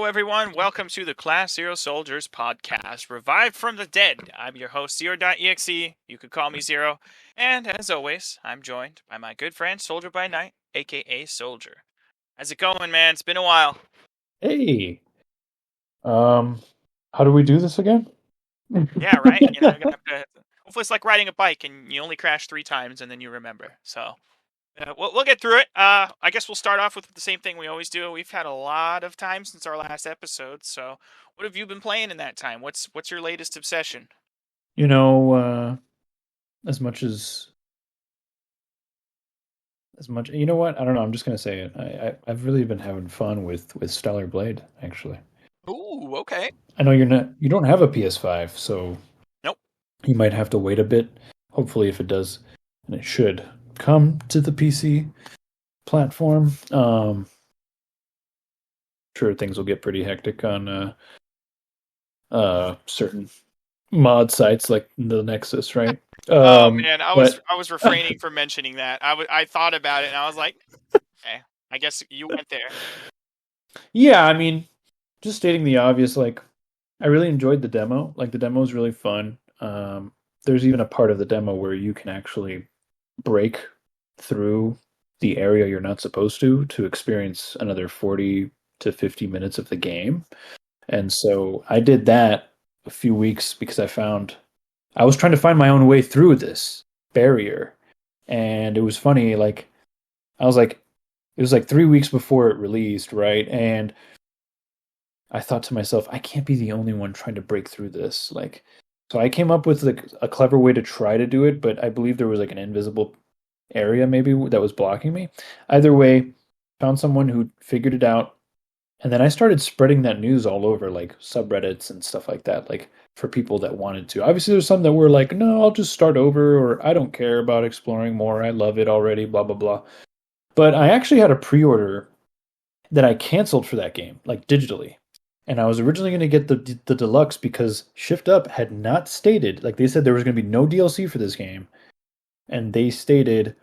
everyone. Welcome to the Class Zero Soldiers podcast, revived from the dead. I'm your host, Zero.exe. You could call me Zero. And as always, I'm joined by my good friend, Soldier by Night, aka Soldier. How's it going, man? It's been a while. Hey, how do we do this again? Yeah, right? You're gonna have to. Hopefully, it's like riding a bike and you only crash 3 times and then you remember. So, we'll get through it. I guess we'll start off with the same thing we always do. We've had a lot of time since our last episode. So, what have you been playing in that time? What's your latest obsession? You know, as much as much, you know what? I don't know. I'm just gonna say it. I've really been having fun with Stellar Blade, actually. Ooh, okay. I know you don't have a PS5, so Nope. you might have to wait a bit. Hopefully, if it does, and it should come to the PC platform. Sure, things will get pretty hectic on certain mod sites like the Nexus, right? Oh man, I was But I was refraining from mentioning that. I thought about it and I was like, okay, I guess you went there. yeah, I mean, just stating the obvious, like I really enjoyed the demo. Like the demo is really fun. There's even a part of the demo where you can actually break through the area you're not supposed to experience another 40 to 50 minutes of the game. And so I did that a few weeks because I was trying to find my own way through this barrier. And it was funny, like I was like it was like 3 weeks before it released, right? And I thought to myself, I can't be the only one trying to break through this. Like, so I came up with like a clever way to try to do it, but I believe there was like an invisible area maybe that was blocking me. Either way, found someone who figured it out, and then I started spreading that news all over like subreddits and stuff like that, like for people that wanted to. Obviously, there's some that were like, no, I'll just start over, or I don't care about exploring more. I love it already, blah, blah, blah. But I actually had a pre-order that I canceled for that game, like digitally. And I was originally going to get the deluxe because Shift Up had not stated, like they said there was going to be no DLC for this game, and they stated,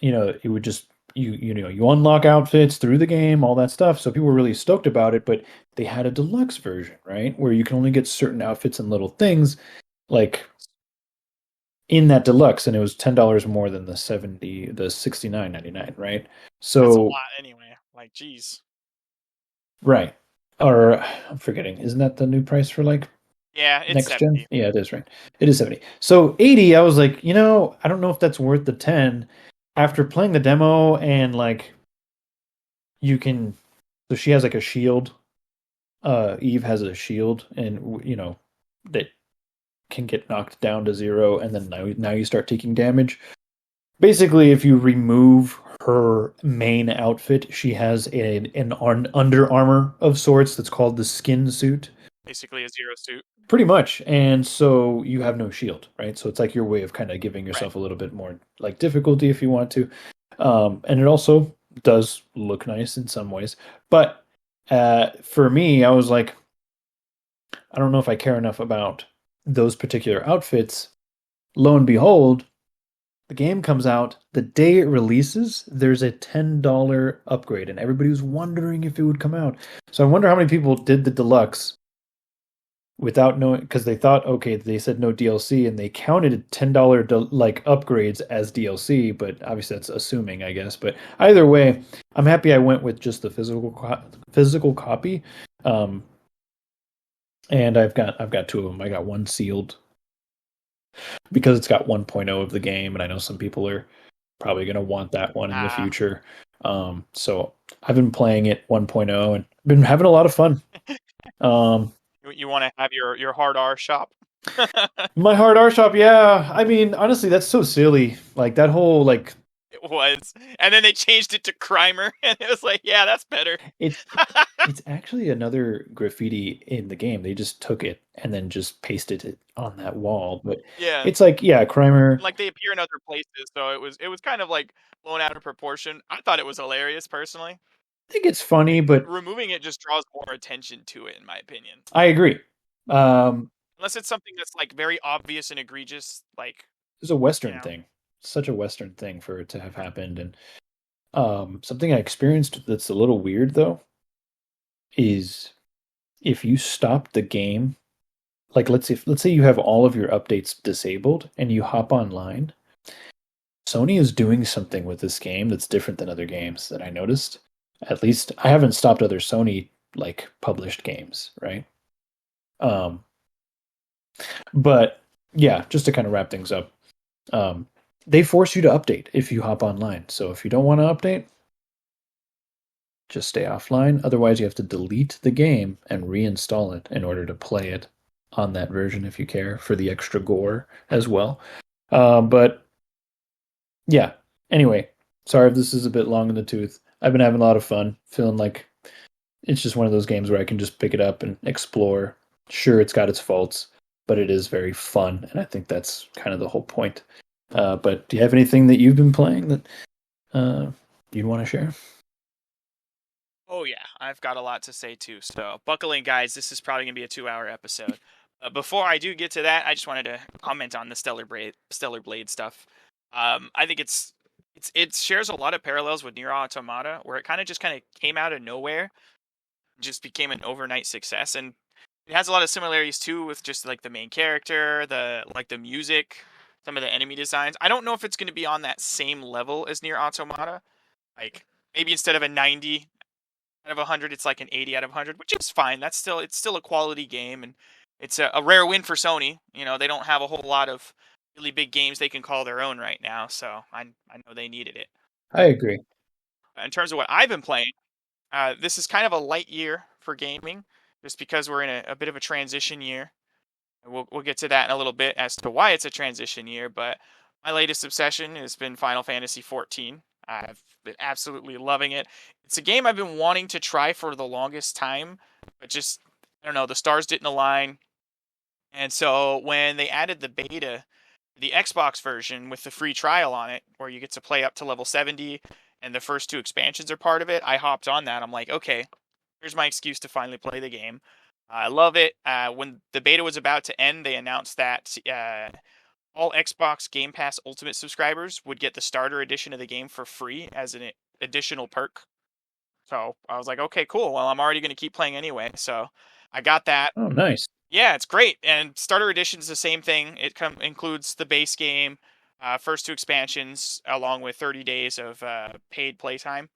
it would just you unlock outfits through the game, all that stuff. So people were really stoked about it, but they had a deluxe version, right, where you can only get certain outfits and little things, like in that deluxe, and it was $10 more than the 69.99, right? That's a So lot anyway. Like, geez. right. Or I'm forgetting. Isn't that the new price for like Yeah, it's next gen? 70. Yeah, it is, right. It is 70. So 80, I was like, I don't know if that's worth the 10 after playing the demo and like you can so she has like a shield. Eve has a shield and that can get knocked down to zero and then now you start taking damage. Basically, if you remove her main outfit, she has an under armor of sorts that's called the skin suit. Basically a zero suit. Pretty much. And so you have no shield, right? So it's like your way of kind of giving Right. yourself a little bit more like difficulty if you want to. And it also does look nice in some ways. But for me, I was like, I don't know if I care enough about those particular outfits. Lo and behold, the game comes out the day it releases. There's a $10 upgrade, and everybody was wondering if it would come out. So I wonder how many people did the deluxe without knowing, because they thought, okay, they said no DLC, and they counted $10 like upgrades as DLC. But obviously that's assuming, I guess. But either way, I'm happy I went with just the physical copy. Um, and I've got two of them. I got one sealed because it's got 1.0 of the game, and I know some people are probably going to want that one in the Ah. future. So I've been playing it 1.0 and been having a lot of fun. Um, You want to have your hard R shop? my hard R shop, yeah. I mean, honestly, that's so silly. Like that whole like It was. And then they changed it to Crimer and it was like, yeah, that's better. it's it's actually another graffiti in the game. They just took it and then just pasted it on that wall. But Yeah. it's like, yeah, Crimer. Like they appear in other places, so it was kind of like blown out of proportion. I thought it was hilarious personally. I think it's funny, but Removing it just draws more attention to it, in my opinion. I agree. Um, Unless it's something that's like very obvious and egregious, like it's a you Western know. thing. Such a Western thing for it to have happened. And something I experienced that's a little weird though is if you stop the game, like let's say you have all of your updates disabled and you hop online, Sony is doing something with this game that's different than other games that I noticed. At least I haven't stopped other Sony like published games, right? Um, but yeah, just to kind of wrap things up, um, they force you to update if you hop online. So if you don't want to update, just stay offline. Otherwise, you have to delete the game and reinstall it in order to play it on that version if you care for the extra gore as well. But yeah, anyway, sorry if this is a bit long in the tooth. I've been having a lot of fun, feeling like it's just one of those games where I can just pick it up and explore. Sure, it's got its faults, but it is very fun, and I think that's kind of the whole point. But do you have anything that you've been playing that you'd want to share? Oh yeah, I've got a lot to say too. So buckle in, guys. This is probably gonna be a 2-hour episode. Before I do get to that, I just wanted to comment on the Stellar Blade stuff. I think it shares a lot of parallels with Nier Automata, where it kind of came out of nowhere, just became an overnight success, and it has a lot of similarities too with just like the main character, the music, some of the enemy designs. I don't know if it's going to be on that same level as Nier Automata. Like maybe instead of a 90 out of 100, it's like an 80 out of 100, which is fine. It's still a quality game, and it's a rare win for Sony. You know, they don't have a whole lot of really big games they can call their own right now, so I know they needed it. I agree. In terms of what I've been playing, this is kind of a light year for gaming, just because we're in a bit of a transition year. We'll get to that in a little bit as to why it's a transition year, but my latest obsession has been Final Fantasy XIV. I've been absolutely loving it. It's a game I've been wanting to try for the longest time, but just I don't know, the stars didn't align. And so when they added the beta, the Xbox version with the free trial on it, where you get to play up to level 70 and the first two expansions are part of it, I hopped on that. I'm like, okay, here's my excuse to finally play the game. I love it. When the beta was about to end, they announced that all Xbox Game Pass Ultimate subscribers would get the starter edition of the game for free as an additional perk. So I was like, okay, cool. Well, I'm already going to keep playing anyway. So I got that. Oh, nice. Yeah, it's great. And starter edition is the same thing. It includes the base game, first two expansions, along with 30 days of paid playtime.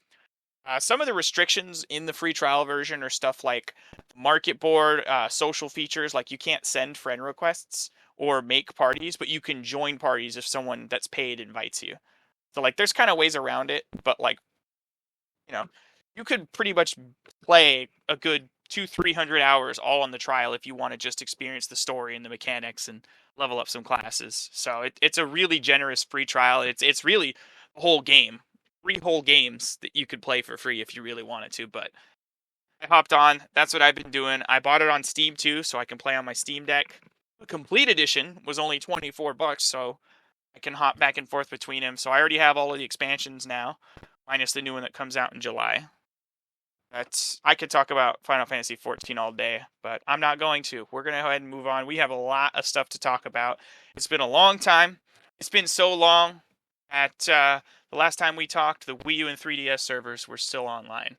Some of the restrictions in the free trial version are stuff like market board, social features, like you can't send friend requests or make parties, but you can join parties if someone that's paid invites you. So like there's kind of ways around it, but like, you know, you could pretty much play a good 200-300 hours all on the trial if you want to just experience the story and the mechanics and level up some classes. So it's a really generous free trial. It's really a whole game, 3 whole games that you could play for free if you really wanted to. But I hopped on. That's what I've been doing. I bought it on Steam too, so I can play on my Steam Deck. The complete edition was only $24, so I can hop back and forth between them. So I already have all of the expansions now, minus the new one that comes out in July. I could talk about Final Fantasy 14 all day, but I'm not going to. We're gonna go ahead and move on. We have a lot of stuff to talk about. It's been a long time. It's been so long. At the last time we talked, the Wii U and 3DS servers were still online.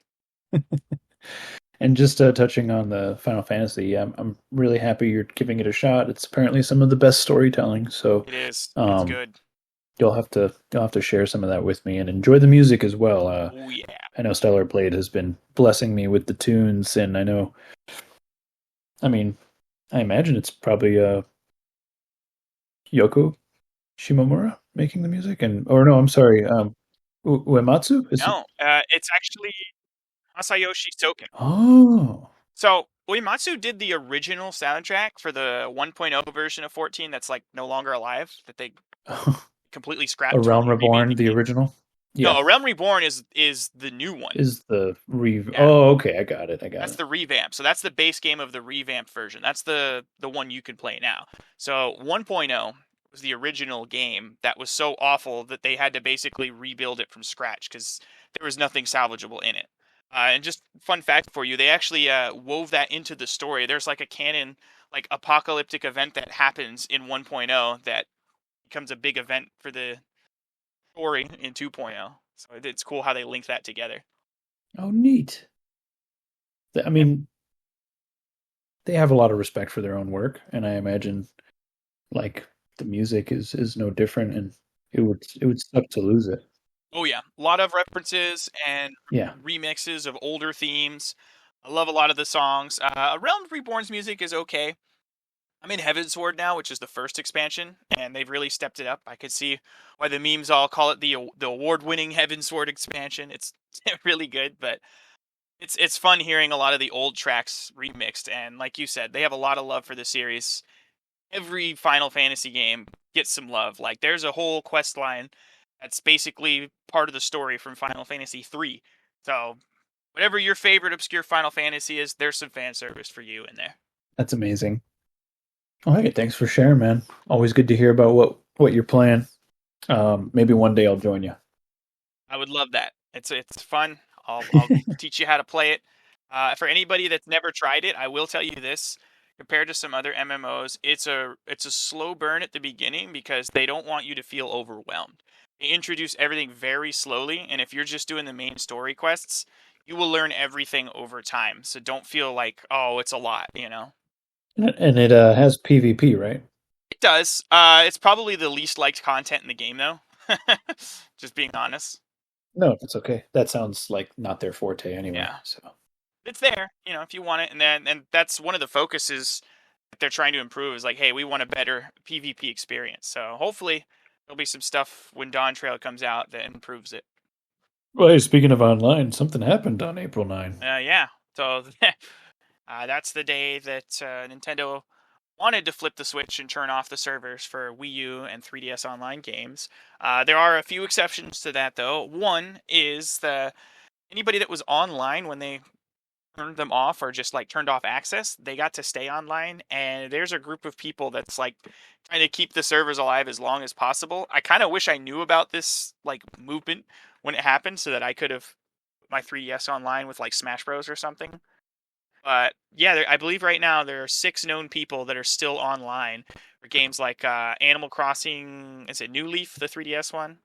And just touching on the Final Fantasy, I'm really happy you're giving it a shot. It's apparently some of the best storytelling. So It is. It's um, good. you'll have to share some of that with me and enjoy the music as well. Oh yeah. I know Stellar Blade has been blessing me with the tunes, and I know. I mean, I imagine it's probably Yoko Shimomura making the music, and or no, I'm sorry, Uematsu is it? No, it's actually Masayoshi Soken. Oh, So Uematsu did the original soundtrack for the 1.0 version of 14 that's like no longer alive, that they completely A scrapped when Realm they remade the Reborn, the game. original. No, Yeah, A Realm Reborn is the new one. is the Yeah, Oh, okay, I got it. I got that's it. the revamp. So that's the base game of the revamped version. That's the one you can play now. So 1.0 was the original game that was so awful that they had to basically rebuild it from scratch because there was nothing salvageable in it. And just fun fact for you, they actually wove that into the story. There's like a canon, like apocalyptic event that happens in 1.0 that becomes a big event for the story in 2.0. So it's cool how they link that together. Oh, neat. I Yep. mean, they have a lot of respect for their own work, and I imagine like the music is no different, and it would suck to lose it. Oh yeah, a lot of references and Yeah, remixes of older themes. I love a lot of the songs. Realm Reborn's music is okay. I'm in Heavensward now, which is the first expansion, and they've really stepped it up. I could see why the memes all call it the award-winning Heavensward expansion. It's really good, but it's fun hearing a lot of the old tracks remixed. And like you said, they have a lot of love for the series. Every Final Fantasy game gets some love. Like there's a whole quest line that's basically part of the story from Final Fantasy 3. So whatever your favorite obscure Final Fantasy is, there's some fan service for you in there. that's amazing. All right, thanks for sharing, man. Always good to hear about what you're playing. Maybe one day I'll join you. I would love that. It's fun. I'll teach you how to play it. For anybody that's never tried it, I will tell you this: compared to some other MMOs, it's a slow burn at the beginning because they don't want you to feel overwhelmed. They introduce everything very slowly, and if you're just doing the main story quests, you will learn everything over time. So don't feel like, oh, it's a lot, you know. And it has PvP, right? It does. It's probably the least liked content in the game, though. Just being honest. No, it's okay. That sounds like not their forte anyway. Yeah. So It's there, if you want it, and that's one of the focuses that they're trying to improve is like, hey, we want a better PvP experience. So hopefully there'll be some stuff when Dawn Trail comes out that improves it. well, hey, speaking of online, something happened on April 9. Yeah. So that's the day that Nintendo wanted to flip the switch and turn off the servers for Wii U and 3DS online games. There are a few exceptions to that, though. One is anybody that was online when they turned them off or just like turned off access, they got to stay online. And there's a group of people that's like trying to keep the servers alive as long as possible. I kind of wish I knew about this like movement when it happened so that I could have put my 3DS online with like Smash Bros or something. But yeah, I believe right now there are 6 known people that are still online for games like Animal Crossing. Is it New Leaf, the 3DS one?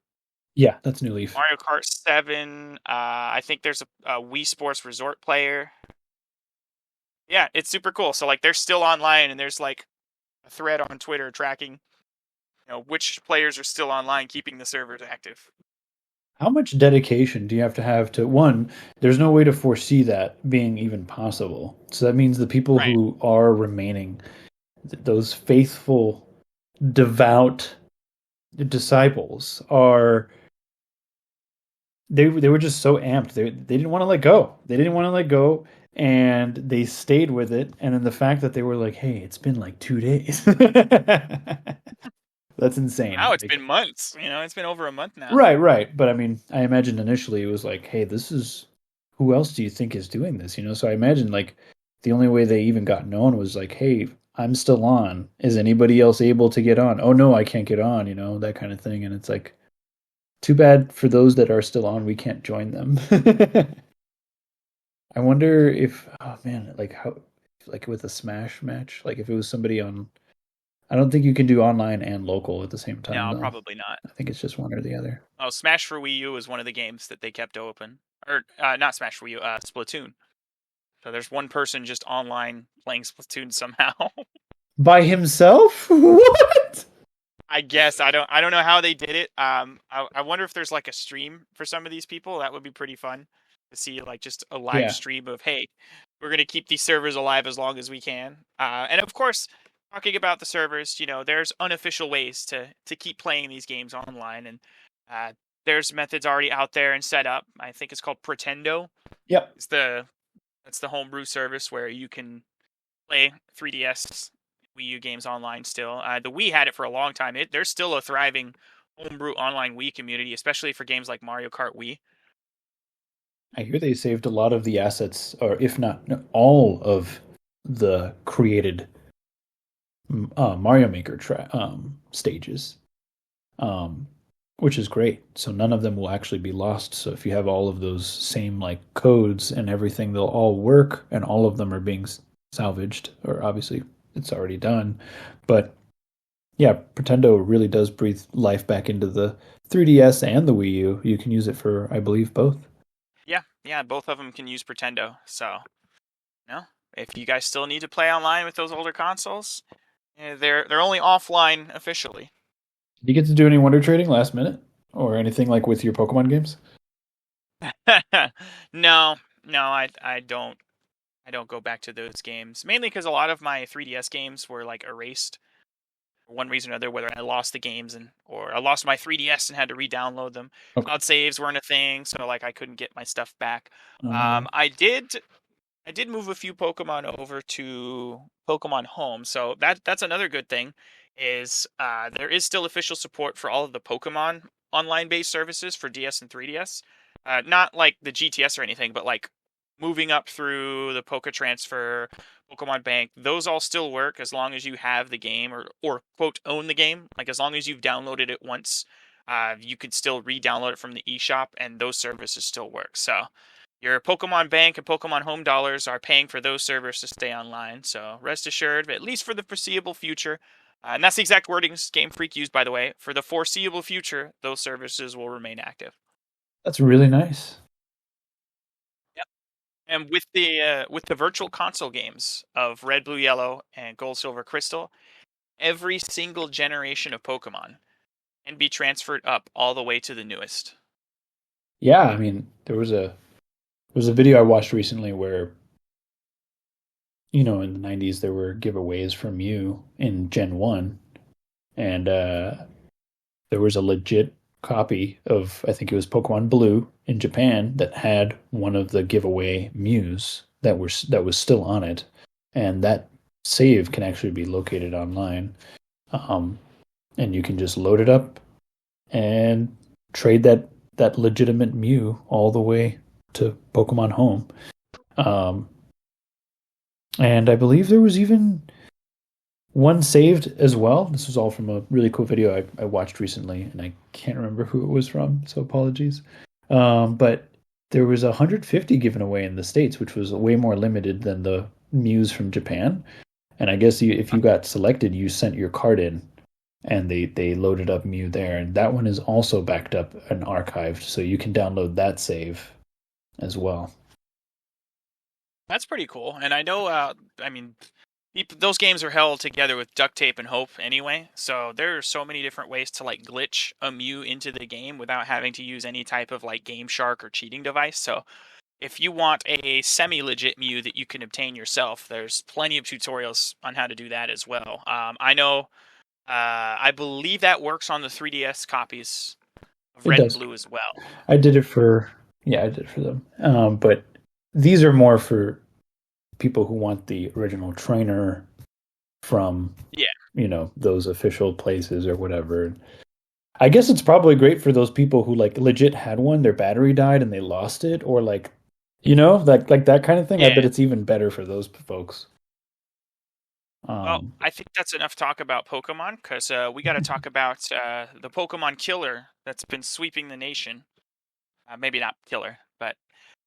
Yeah, that's New Leaf. Mario Kart 7. I think there's a Wii Sports Resort player. Yeah, it's super cool. So like they're still online, and there's like a thread on Twitter tracking, which players are still online, keeping the servers active. How much dedication do you have to one? There's no way to foresee that being even possible. So that means the people Right. who are remaining, those faithful, devout disciples, are they were just so amped. They didn't want to let go. They didn't want to let go, and they stayed with it. And then the fact that they were like, "Hey, it's been like 2 days." That's insane. Now it's Like, been months. It's been over a month now. right, right. But I mean, I imagine initially it was like, "Hey, this is who else do you think is doing this?" So I imagine like the only way they even got known was like, "Hey, I'm still on. Is anybody else able to get on?" "Oh no, I can't get on." That kind of thing. And it's like, too bad for those that are still on. We can't join them. I wonder if, oh man, like how, like with a Smash match, like if it was somebody on. I don't think you can do online and local at the same time, No, though. probably not. I think it's just one or the other. Oh, Smash for Wii U is one of the games that they kept open. Or not Smash for Wii U, Splatoon. So there's one person just online playing Splatoon somehow. By himself? What? I guess I don't know how they did it. I wonder if there's like a stream for some of these people. That would be pretty fun to see, like just a live Yeah. stream of, hey, we're gonna keep these servers alive as long as we can. And of course, talking about the servers, there's unofficial ways to keep playing these games online, and uh, there's methods already out there and set up. I think it's called Pretendo. Yep. That's the homebrew service where you can play 3DS Wii U games online still. The Wii had it for a long time. There's still a thriving homebrew online Wii community, especially for games like Mario Kart Wii. I hear they saved a lot of the assets, or if not no, all of the created Mario Maker stages, um, which is great. So none of them will actually be lost. So if you have all of those same like codes and everything, they'll all work, and all of them are being salvaged. Or obviously, it's already done, but yeah, Pretendo really does breathe life back into the 3DS and the Wii U. You can use it for, I believe, both. Yeah, both of them can use Pretendo. So, no. if you guys still need to play online with those older consoles, they're only offline officially. Did you get to do any Wonder Trading last minute or anything like with your Pokemon games? No, no, I don't go back to those games mainly because a lot of my 3DS games were like erased for one reason or another, whether I lost the games or I lost my 3DS and had to re-download them. Okay. Cloud saves weren't a thing, so like I couldn't get my stuff back. Uh, I did move a few Pokemon over to Pokemon Home, so that's another good thing. Is there is still official support for all of the Pokemon online-based services for DS and 3DS. Not like the GTS or anything, but like moving up through the Poke Transfer, Pokemon Bank. Those all still work as long as you have the game or quote own the game. Like as long as you've downloaded it once, you could still re-download it from the eShop, and those services still work. So your Pokemon Bank and Pokemon Home dollars are paying for those servers to stay online, so rest assured, at least for the foreseeable future, and that's the exact wording Game Freak used, by the way, for the foreseeable future, those services will remain active. that's really nice. Yep. And with the virtual console games of Red, Blue, Yellow, and Gold, Silver, Crystal, every single generation of Pokemon can be transferred up all the way to the newest. Yeah, I mean, there was a video I watched recently where in the 90s there were giveaways from you in Gen 1 and there was a legit copy of, I think it was Pokemon Blue in Japan, that had one of the giveaway Mews that was still on it, and that save can actually be located online, um, and you can just load it up and trade that legitimate Mew all the way to Pokemon Home. Um, and I believe there was even one saved as well. This was all from a really cool video I watched recently, and I can't remember who it was from, so apologies. But there was 150 given away in the States, which was way more limited than the Mews from Japan. And I guess if you got selected, you sent your card in, and they loaded up Mew there. And that one is also backed up and archived, so you can download that save as well. That's pretty cool. And I know, I mean, those games are held together with duct tape and hope anyway. So there are so many different ways to like glitch a Mew into the game without having to use any type of like Game Shark or cheating device. So if you want a semi-legit Mew that you can obtain yourself, there's plenty of tutorials on how to do that as well. I know, I believe that works on the 3DS copies of It Red and does. Blue as well. I did it for Yeah, I did it for them. But these are more for people who want the original trainer from Yeah. those official places or whatever. I guess it's probably great for those people who like legit had one, their battery died and they lost it, or like like that kind of thing. I Yeah. bet it's even better for those folks. Well, Um, I think that's enough talk about Pokemon because we got to talk about the Pokemon killer that's been sweeping the nation. Maybe not killer, but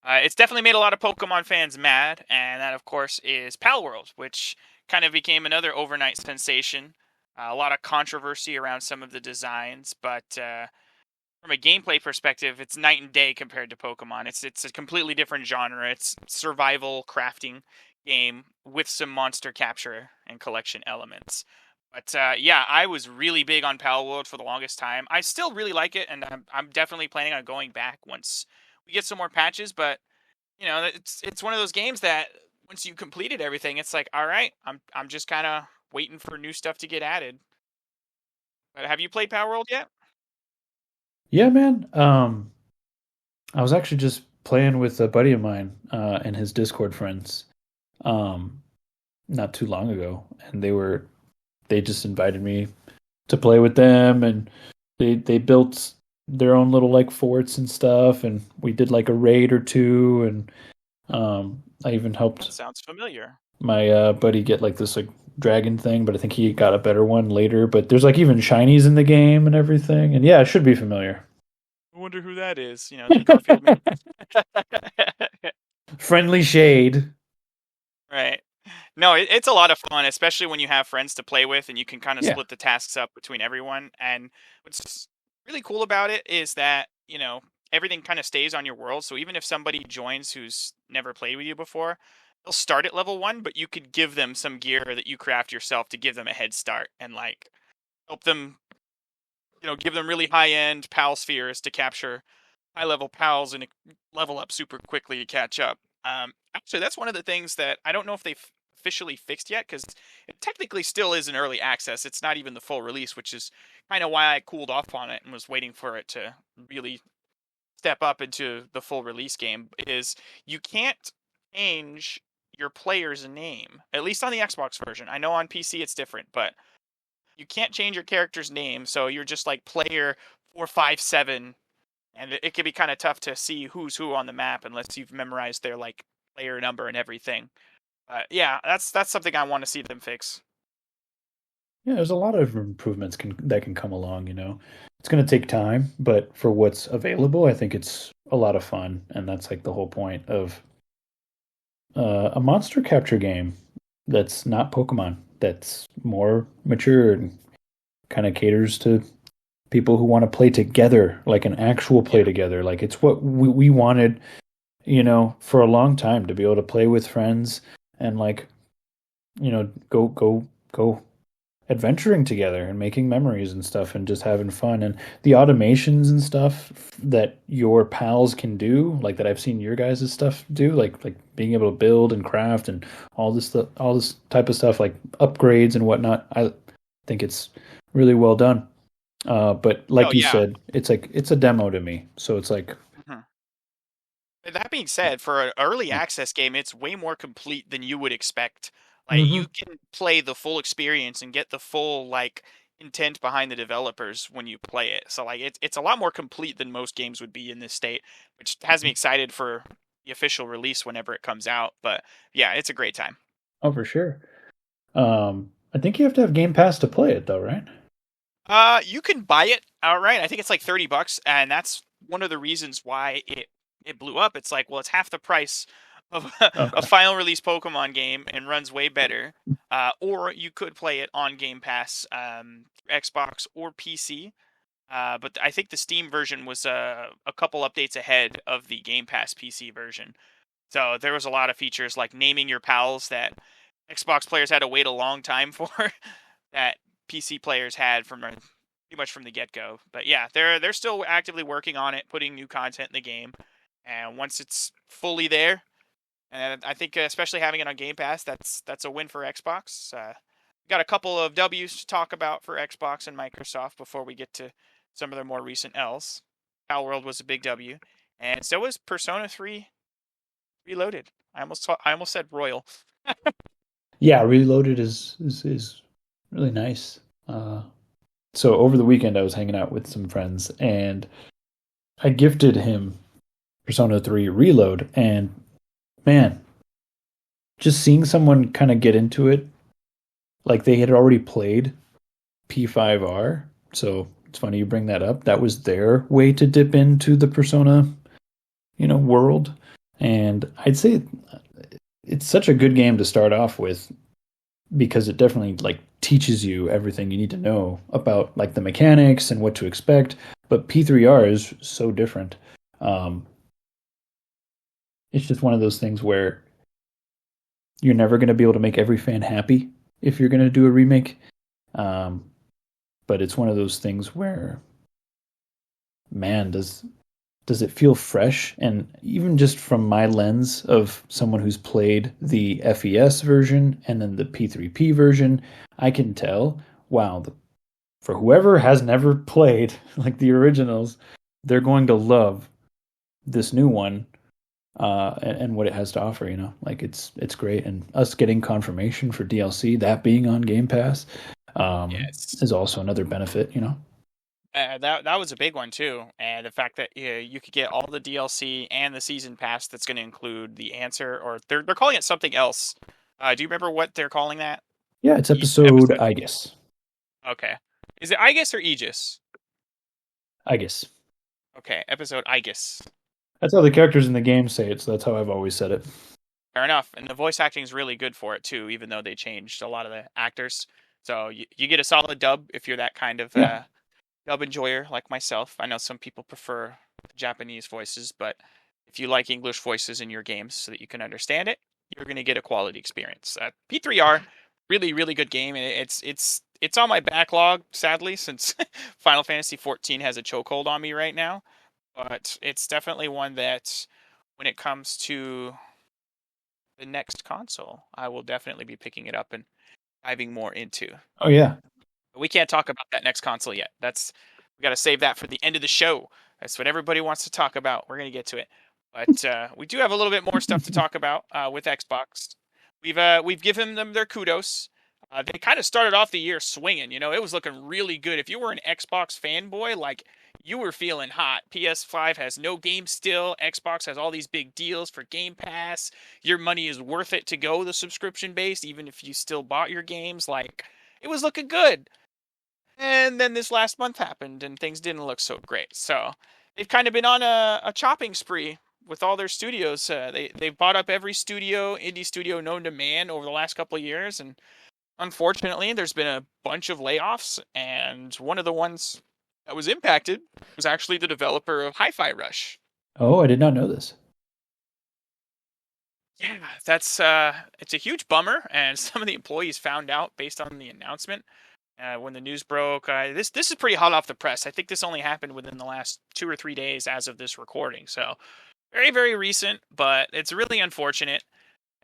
it's definitely made a lot of Pokemon fans mad, and that, of course, is Palworld, which kind of became another overnight sensation. A lot of controversy around some of the designs, but from a gameplay perspective, it's night and day compared to Pokemon. It's a completely different genre. It's survival crafting game with some monster capture and collection elements. But yeah, I was really big on Palworld for the longest time. I still really like it, and I'm definitely planning on going back once we get some more patches. But it's one of those games that once you completed everything, it's like, all right, I'm just kind of waiting for new stuff to get added. But have you played Palworld yet? yeah, man. I was actually just playing with a buddy of mine and his Discord friends um, not too long ago, and they just invited me to play with them, and they built their own little like forts and stuff, and we did like a raid or two, and I even That helped sounds familiar. my buddy get like this like dragon thing, but I think he got a better one later. But there's like even shinies in the game and everything, and yeah, it should be familiar. I wonder who that is. The Garfield meme. Friendly shade. Right. No, it's a lot of fun, especially when you have friends to play with and you can kind of Yeah, split the tasks up between everyone. And what's really cool about it is that, everything kind of stays on your world. So even if somebody joins who's never played with you before, they'll start at level 1, but you could give them some gear that you craft yourself to give them a head start and like help them, give them really high end pal spheres to capture high level pals and level up super quickly to catch up. Actually, that's one of the things that I don't know if they've officially fixed yet, because it technically still is in early access. It's not even the full release, which is kind of why I cooled off on it and was waiting for it to really step up into the full release game. Is you can't change your player's name, at least on the Xbox version. I know on PC it's different, but you can't change your character's name, so you're just like player 457, and it can be kind of tough to see who's who on the map unless you've memorized their like player number and everything. Yeah, that's something I want to see them fix. Yeah, there's a lot of improvements that can come along. It's going to take time, but for what's available, I think it's a lot of fun, and that's like the whole point of a monster capture game that's not Pokemon, that's more mature and kind of caters to people who want to play together, like an actual play Yeah. together. Like it's what we wanted, for a long time, to be able to play with friends and like, go adventuring together and making memories and stuff and just having fun. And the automations and stuff that your pals can do, like that I've seen your guys' stuff do, like being able to build and craft and all this type of stuff, like upgrades and whatnot. I think it's really well done. But Oh like you yeah. said, it's a demo to me, so it's like, Mhm. That being said, for an early access game, it's way more complete than you would expect. Like mm-hmm. you can play the full experience and get the full like intent behind the developers when you play it. So like it's a lot more complete than most games would be in this state, which has me excited for the official release whenever it comes out. But yeah, it's a great time. Oh, for sure. I think you have to have Game Pass to play it, though, right? You can buy it outright. I think it's like $30, and that's one of the reasons why it blew up. It's like, well, it's half the price of a Okay. final release Pokemon game and runs way better. Or you could play it on Game Pass, Xbox or PC. But I think the Steam version was a couple updates ahead of the Game Pass PC version. So there was a lot of features like naming your pals that Xbox players had to wait a long time for, that PC players had from pretty much from the get go. But yeah, they're still actively working on it, putting new content in the game. And once it's fully there, and I think especially having it on Game Pass, that's a win for Xbox. Got a couple of W's to talk about for Xbox and Microsoft before we get to some of their more recent L's. Palworld was a big W, and so was Persona 3 Reloaded. I almost said Royal. Yeah, Reloaded is really nice. So over the weekend, I was hanging out with some friends, and I gifted him Persona 3 Reload, and man, just seeing someone kind of get into it, like they had already played P5R. So it's funny you bring that up. That was their way to dip into the Persona, world. And I'd say it's such a good game to start off with because it definitely like teaches you everything you need to know about like the mechanics and what to expect. But P3R is so different. Um, it's just one of those things where you're never going to be able to make every fan happy if you're going to do a remake. Um, but it's one of those things where, man, does it feel fresh? And even just from my lens of someone who's played the FES version and then the P3P version, I can tell, wow, for whoever has never played like the originals, they're going to love this new one, and what it has to offer. Like it's great, and us getting confirmation for DLC, that being on Game Pass, Yes. is also another benefit. That was a big one too, and the fact that you could get all the DLC and the season pass that's going to include the answer, or they're calling it something else. Do you remember what they're calling that? Yeah, it's episode, Episode I Aegis. guess. Okay, is it Aegis or Aegis? I guess Okay, episode Aegis. that's how the characters in the game say it, so that's how I've always said it. Fair enough, and the voice acting is really good for it too, even though they changed a lot of the actors. So you get a solid dub if you're that kind of Yeah. dub enjoyer like myself. I know some people prefer Japanese voices, but if you like English voices in your games so that you can understand it, you're going to get a quality experience. P3R, really, really good game, and it's on my backlog, sadly, since Final Fantasy 14 has a chokehold on me right now. But it's definitely one that, when it comes to the next console, I will definitely be picking it up and diving more into. Oh yeah. But we can't talk about that next console yet. We got to save that for the end of the show. That's what everybody wants to talk about. We're gonna get to it, but we do have a little bit more stuff to talk about with Xbox. We've given them their kudos. They kind of started off the year swinging. It was looking really good. If you were an Xbox fanboy, like, you were feeling hot. PS5 has no games still. Xbox has all these big deals for Game Pass. Your money is worth it to go the subscription based, even if you still bought your games. Like, it was looking good. And then this last month happened, and things didn't look so great. So they've kind of been on a chopping spree with all their studios. They've bought up every indie studio known to man over the last couple of years, and unfortunately, there's been a bunch of layoffs. And one of the ones that was impacted was actually the developer of Hi-Fi Rush. Oh, I did not know this. Yeah, that's it's a huge bummer, and some of the employees found out based on the announcement. When the news broke, this is pretty hot off the press. I think this only happened within the last 2 or 3 days as of this recording. So very, very recent, but it's really unfortunate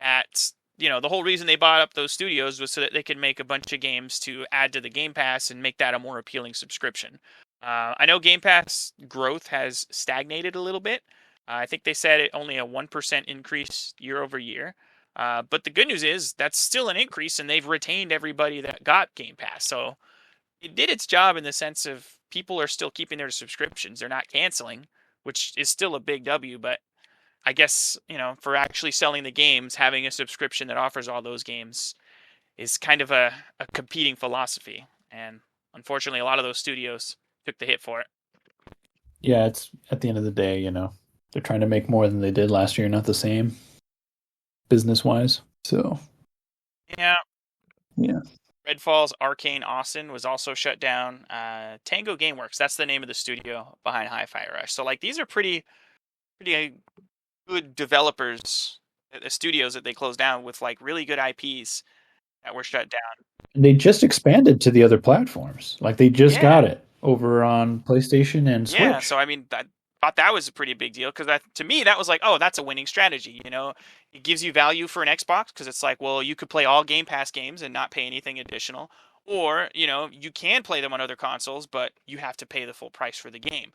that, the whole reason they bought up those studios was so that they could make a bunch of games to add to the Game Pass and make that a more appealing subscription. I know Game Pass growth has stagnated a little bit. I think they said it only a 1% increase year over year. But the good news is that's still an increase, and they've retained everybody that got Game Pass. So it did its job in the sense of people are still keeping their subscriptions. They're not canceling, which is still a big W. But I guess, for actually selling the games, having a subscription that offers all those games is kind of a competing philosophy. And unfortunately, a lot of those studios took the hit for it. Yeah, it's at the end of the day, they're trying to make more than they did last year, not the same business wise. So Yeah. yeah. Redfall's Arcane Austin was also shut down. Tango Gameworks, that's the name of the studio behind Hi-Fi Rush. So, like, these are pretty good developers, the studios that they closed down with, like, really good IPs that were shut down. And they just expanded to the other platforms. Like they just Yeah. got it over on PlayStation and Switch. Yeah, so I mean, I thought that was a pretty big deal because to me that was like, oh, that's a winning strategy. It gives you value for an Xbox because it's like, well, you could play all Game Pass games and not pay anything additional, or you can play them on other consoles, but you have to pay the full price for the game.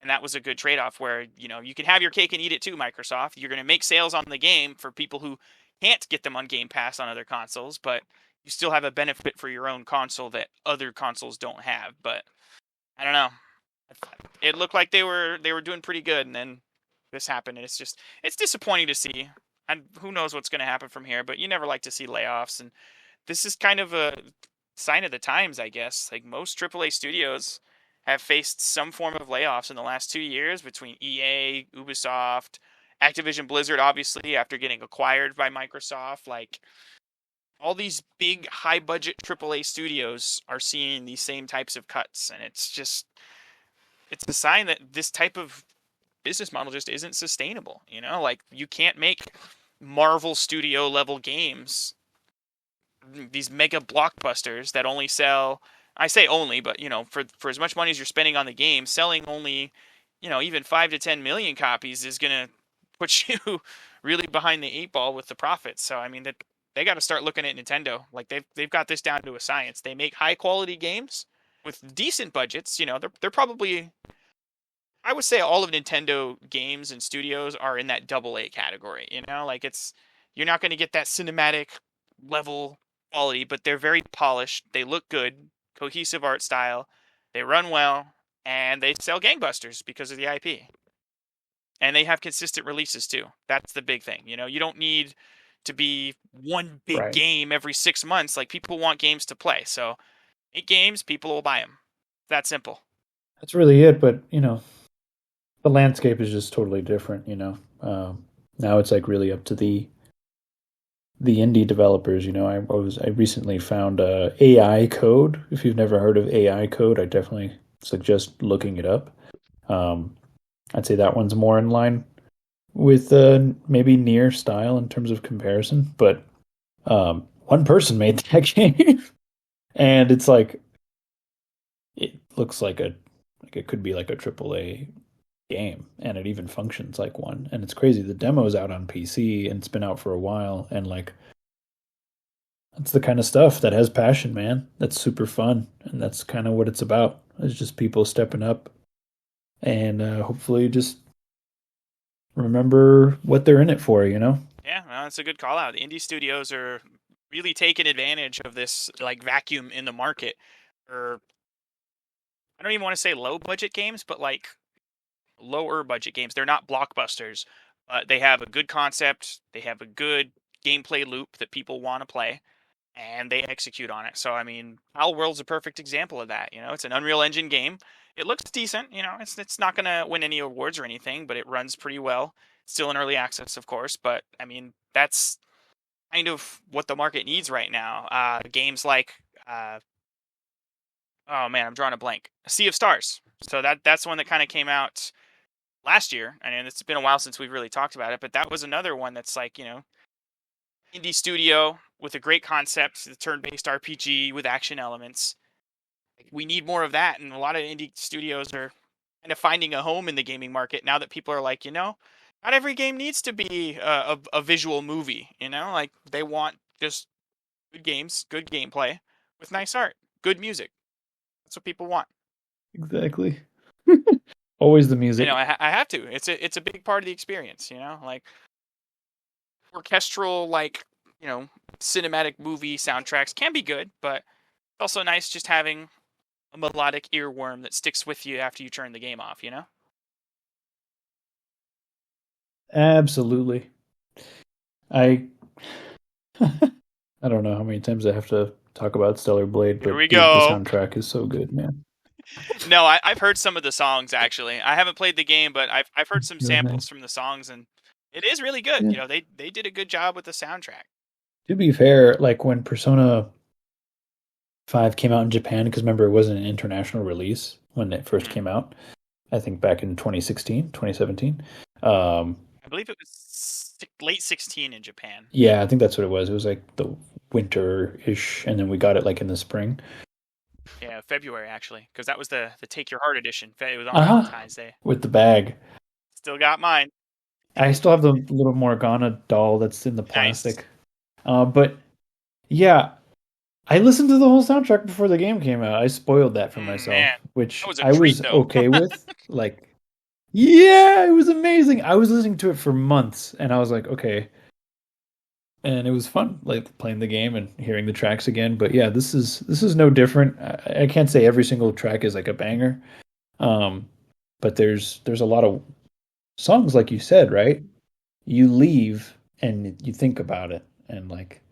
And that was a good trade-off where you can have your cake and eat it too, Microsoft. You're going to make sales on the game for people who can't get them on Game Pass on other consoles, but you still have a benefit for your own console that other consoles don't have. But I don't know. It looked like they were doing pretty good, and then this happened, and it's disappointing to see. And who knows what's going to happen from here? But you never like to see layoffs, and this is kind of a sign of the times, I guess. Like, most AAA studios have faced some form of layoffs in the last 2 years between EA, Ubisoft, Activision Blizzard, obviously after getting acquired by Microsoft. Like, all these big, high-budget AAA studios are seeing these same types of cuts, and it's a sign that this type of business model just isn't sustainable. Like, you can't make Marvel Studio level games, these mega blockbusters that only sell. I say only, but for as much money as you're spending on the game, selling only, even 5 to 10 million copies is gonna put you really behind the eight ball with the profits. So I mean, that they got to start looking at Nintendo. Like, they've got this down to a science. They make high quality games with decent budgets. They're probably, I would say, all of Nintendo games and studios are in that AA category. Like, you're not going to get that cinematic level quality, but they're very polished. They look good, cohesive art style. They run well, and they sell gangbusters because of the IP. And they have consistent releases too. That's the big thing. You don't need to be one big Right. game every 6 months. Like, people want games to play. So 8 games, people will buy them. That simple. That's really it. But the landscape is just totally different. Now it's like really up to the indie developers. I recently found AI Code. If you've never heard of AI Code, I definitely suggest looking it up. I'd say that one's more in line with maybe near style in terms of comparison, but one person made that game, and it's like it looks like it could be like a AAA game, and it even functions like one. And it's crazy. The demo's out on PC and it's been out for a while, and like that's the kind of stuff that has passion, man. That's super fun, and that's kind of what it's about. It's just people stepping up and hopefully just remember what they're in it for, you know? Yeah, well, that's a good call out. The indie studios are really taking advantage of this like vacuum in the market. Or I don't even want to say low budget games, but like lower budget games. They're not blockbusters, but they have a good concept. They have a good gameplay loop that people want to play, and they execute on it. So I mean, Palworld's a perfect example of that. You know, it's an Unreal Engine game. It looks decent. You know, it's not gonna win any awards or anything, but it runs pretty well. Still in early access, of course, but I mean that's kind of what the market needs right now. Games like oh man, I'm drawing a blank. Sea of Stars. So that's one that kind of came out last year, and it's been a while since we've really talked about it. But that was another one that's like indie studio with a great concept, the turn-based RPG with action elements. We need more of that, and a lot of indie studios are kind of finding a home in the gaming market now that people are like, not every game needs to be a visual movie. Like they want just good games, good gameplay with nice art, good music. That's what people want. Exactly. Always the music. I have to. It's a big part of the experience. Like orchestral, like cinematic movie soundtracks can be good, but it's also nice just having a melodic earworm that sticks with you after you turn the game off. Absolutely. I I don't know how many times I have to talk about Stellar Blade, Here but we the go. soundtrack is so good, man. No, I've heard some of the songs actually. I haven't played the game, but I've heard some Really samples nice. from the songs, and it is really good. Yeah. They did a good job with the soundtrack. To be fair, like when Persona 5 came out in Japan, because remember it wasn't an international release when it first Hmm. came out. I think back in 2016, 2017. Um, I believe it was late 16 in Japan. yeah, I think that's what it was. It was like the winter-ish, and then we got it like in the spring. Yeah, February actually, because that was the Take Your Heart edition. It was on Uh-huh. Valentine's Day. With the bag. Still got mine. I still have the little Morgana doll that's in the Nice. plastic. But yeah, I listened to the whole soundtrack before the game came out. I spoiled that for Man, myself, that which was a I treat was though. okay with. Like, yeah, it was amazing. I was listening to it for months, and I was like, okay. And it was fun, like playing the game and hearing the tracks again. But yeah, this is no different. I can't say every single track is like a banger, um, but there's a lot of songs, like you said, right? You leave and you think about it, and like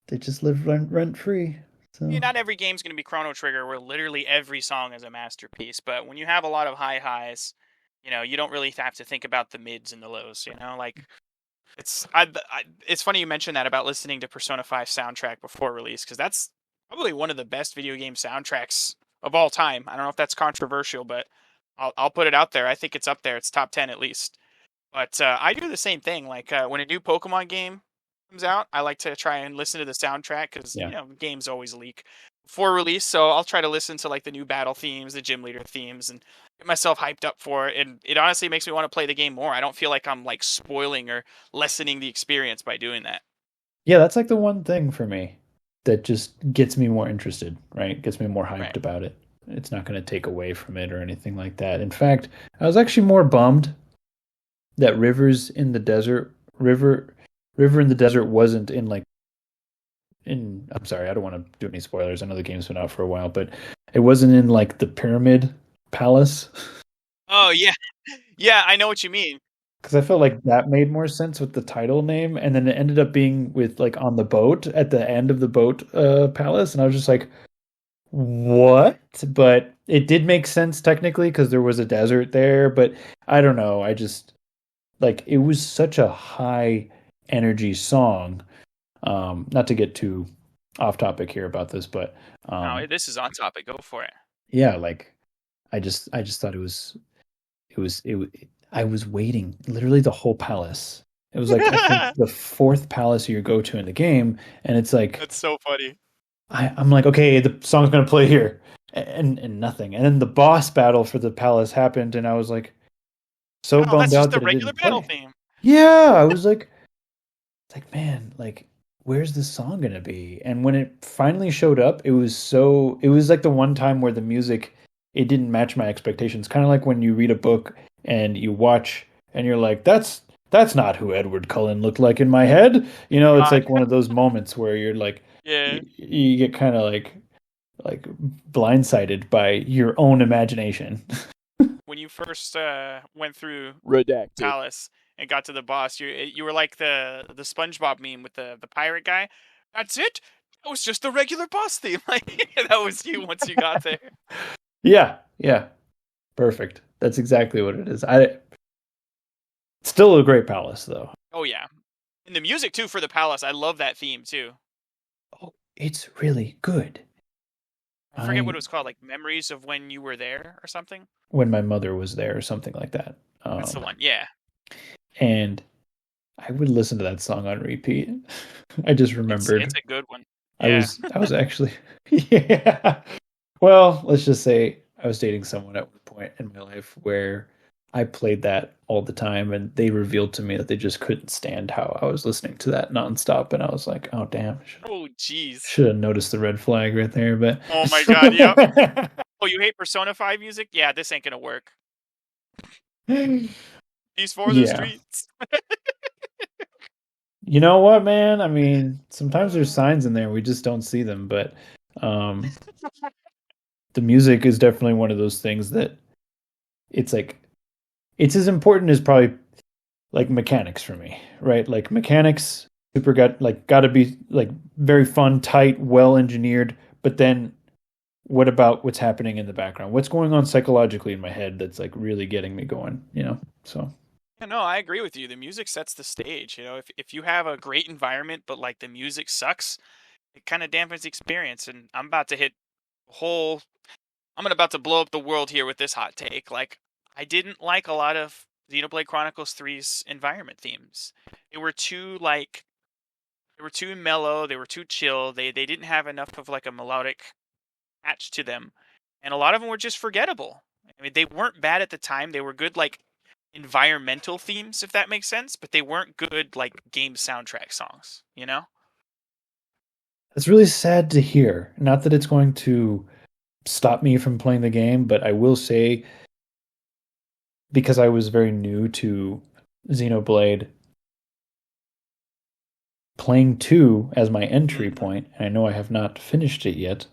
they just live rent free. So Not every game's going to be Chrono Trigger, where literally every song is a masterpiece. But when you have a lot of high highs, you don't really have to think about the mids and the lows. Like it's funny you mentioned that about listening to Persona 5 soundtrack before release, because that's probably one of the best video game soundtracks of all time. I don't know if that's controversial, but I'll put it out there. I think it's up there. It's top 10 at least. But I do the same thing. Like when a new Pokemon game comes out, I like to try and listen to the soundtrack because yeah, games always leak before release. So I'll try to listen to like the new battle themes, the gym leader themes, and get myself hyped up for it. And it honestly makes me want to play the game more. I don't feel like I'm like spoiling or lessening the experience by doing that. yeah, that's like the one thing for me that just gets me more interested, right? Gets me more hyped Right. about it. It's not going to take away from it or anything like that. In fact, I was actually more bummed that River in the Desert wasn't in like in I'm sorry, I don't want to do any spoilers. I know the game's been out for a while, but it wasn't in like the Pyramid Palace Oh yeah, yeah. I know what you mean. because I felt like that made more sense with the title name, and then it ended up being with like on the boat at the end of the boat palace, and I was just like, what? But it did make sense technically because there was a desert there, but I don't know. I just like it was such a high energy song. Not to get too off topic here about this, but No, um, this is on topic. Go for it. yeah, like I just thought it was I was waiting literally the whole palace. It was like I think the fourth palace you go to in the game, and it's like That's so funny. I'm like, okay, the song's gonna play here, and nothing. And then the boss battle for the palace happened, and I was like so Oh, bummed that's just out the that it regular didn't battle play. theme. Yeah, I was like, it's like, man, like, where's this song gonna be? And when it finally showed up, it was like the one time where the music, it didn't match my expectations. Kind of like when you read a book and you watch and you're like, that's not who Edward Cullen looked like in my head. You know, it's God. like one of those moments where you're like, Yeah. you get kind of like blindsided by your own imagination. When you first went through Redacted. Palace and got to the boss, you were like the SpongeBob meme with the pirate guy. That's it. That was just the regular boss theme. Like that was you once you got there. Yeah, yeah, perfect. That's exactly what it is. I still a great palace though. Oh yeah, and the music too for the palace. I love that theme too. Oh, it's really good. I forget what I it was called, like Memories of When You Were There or something. when my mother was there or something like that. That's the one. Yeah, And I would listen to that song on repeat. I just it's remembered a good one. I Yeah. was I was actually yeah. Well, let's just say I was dating someone at one point in my life where I played that all the time, and they revealed to me that they just couldn't stand how I was listening to that nonstop, and I was like, "Oh damn, Oh jeez. should have noticed the red flag right there." But Oh my god. Yep. Oh, you hate Persona 5 music? Yeah, this ain't gonna work. These for the yeah, streets. you know what, man? I mean, sometimes there's signs in there we just don't see them, but um, the music is definitely one of those things that it's like it's as important as probably like mechanics for me, right? Like mechanics, super gotta be like very fun, tight, well engineered. But then, what about what's happening in the background? What's going on psychologically in my head that's like really getting me going? You know, so Yeah, no, I agree with you. The music sets the stage. If you have a great environment, but like the music sucks, it kind of dampens the experience. And I'm about to hit a whole. I'm about to blow up the world here with this hot take. Like, I didn't like a lot of Xenoblade Chronicles Three's environment themes. They were too like they were too mellow. They were too chill. They didn't have enough of like a melodic patch to them, and a lot of them were just forgettable. I mean, they weren't bad at the time. They were good like environmental themes, if that makes sense, but they weren't good like game soundtrack songs, you know? it's really sad to hear. Not that it's going to stop me from playing the game, but I will say because I was very new to Xenoblade, playing 2 as my entry Mm-hmm. point, and I know I have not finished it yet.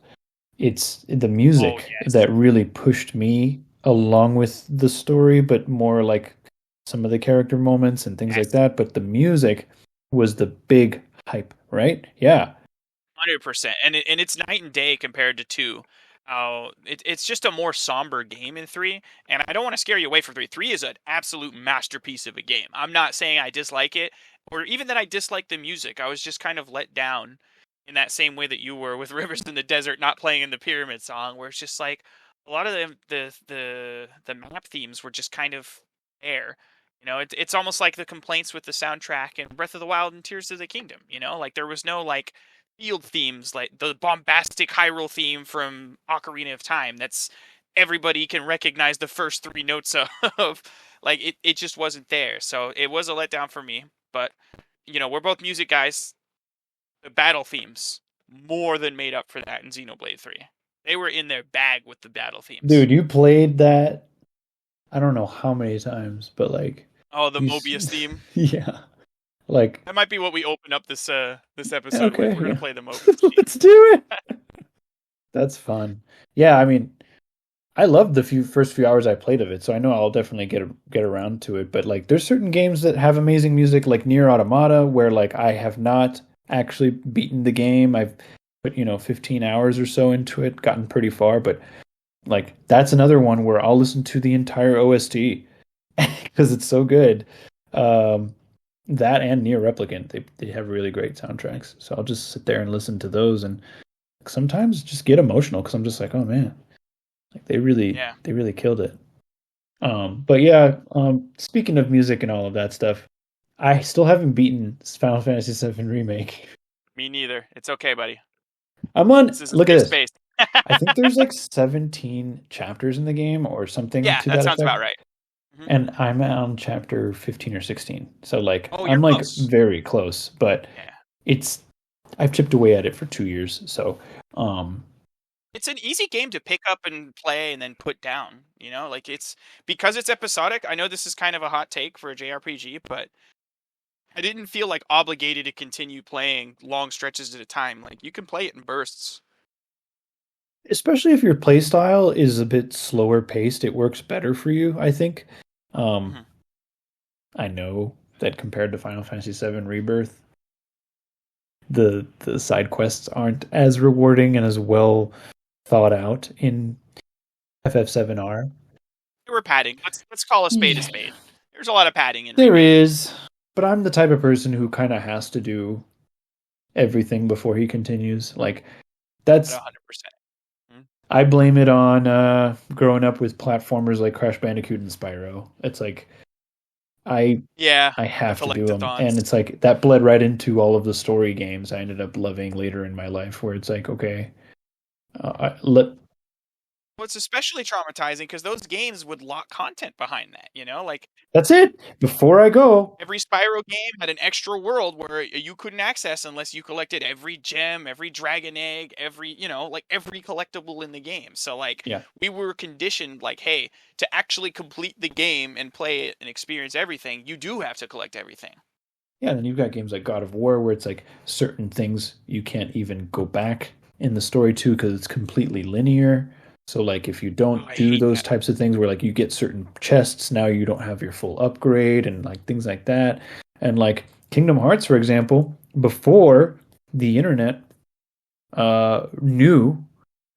It's the Oh music yes. that really pushed me along with the story, but more like some of the character moments and things like Yes. that. But the music was the big hype, right? Yeah. 100%. And it's night and day compared to 2. It's just a more somber game in 3, and I don't want to scare you away from 3. 3 is an absolute masterpiece of a game. I'm not saying I dislike it or even that I dislike the music. I was just kind of let down in that same way that you were with Rivers in the Desert not playing in the Pyramid Song, where it's just like a lot of the map themes were just kind of there. It's almost like the complaints with the soundtrack in Breath of the Wild and Tears of the Kingdom. Like there was no like field themes, like the bombastic Hyrule theme from Ocarina of Time. That's everybody can recognize the first 3 notes of. Like it just wasn't there. So it was a letdown for me. But we're both music guys. The battle themes more than made up for that in Xenoblade 3. They were in their bag with the battle themes. Dude, you played that I don't know how many times, but like Oh, the you Moebius theme. yeah. Like That might be what we open up this episode with. okay, We're gonna yeah. play the Moebius theme. Let's do it. That's fun. Yeah, I mean, I loved the first few hours I played of it, so I know I'll definitely get around to it. But like, there's certain games that have amazing music, like Nier Automata, where like I have not actually beaten the game. I've put 15 hours or so into it, gotten pretty far, but like that's another one where I'll listen to the entire OST because it's so good. Um, that and Nier Replicant, they have really great soundtracks, so I'll just sit there and listen to those, and sometimes just get emotional because I'm just like, oh man, like Yeah. they really killed it. But yeah, speaking of music and all of that stuff, I still haven't beaten Final Fantasy VII Remake. Me neither. It's okay, buddy. I'm on, This is a look at safe this. space. I think there's like 17 chapters in the game or something Yeah, to that that sounds effect. about right. Hmm. And I'm on chapter 15 or 16. So like Oh, I'm you're like close. very close, but Yeah. it's I've chipped away at it for 2 years. So um It's an easy game to pick up and play and then put down, like it's because it's episodic. I know this is kind of a hot take for a JRPG, but I didn't feel like obligated to continue playing long stretches at a time. Like you can play it in bursts. especially if your play style is a bit slower paced, it works better for you, I think. Um Hmm. I know that compared to Final Fantasy VII Rebirth, the side quests aren't as rewarding and as well thought out in FF7R. They were padding. Let's call a spade a Yeah, spade. There's a lot of padding in there remake. is, but I'm the type of person who kind of has to do everything before he continues. Like At that's 100%. I blame it on growing up with platformers like Crash Bandicoot and Spyro. It's like I Yeah, I the have to do them, and collectathons. it's like that bled right into all of the story games I ended up loving later in my life, where it's like okay, let Well, it's especially traumatizing because those games would lock content behind that. Like that's it before I go. every Spyro game had an extra world where you couldn't access unless you collected every gem, every dragon egg, like every collectible in the game. So like Yeah, we were conditioned like, hey, to actually complete the game and play it and experience everything, you do have to collect everything. yeah. And then you've got games like God of War, where it's like certain things you can't even go back in the story to because it's completely linear. So like if you Oh, don't I do hate those that. types of things where like you get certain chests, now you don't have your full upgrade and like things like that. And like Kingdom Hearts, for example, before the internet knew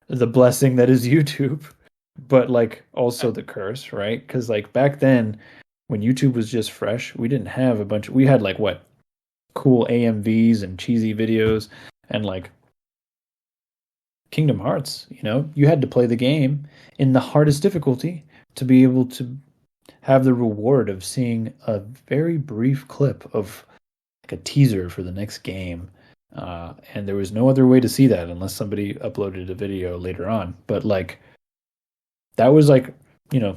the blessing that is YouTube, but like also the curse, right? Because like back then, when YouTube was just fresh, we didn't have a bunch. We had like what cool AMVs and cheesy videos, and like Kingdom Hearts. You had to play the game in the hardest difficulty to be able to have the reward of seeing a very brief clip of like a teaser for the next game. And there was no other way to see that unless somebody uploaded a video later on. But like that was like you know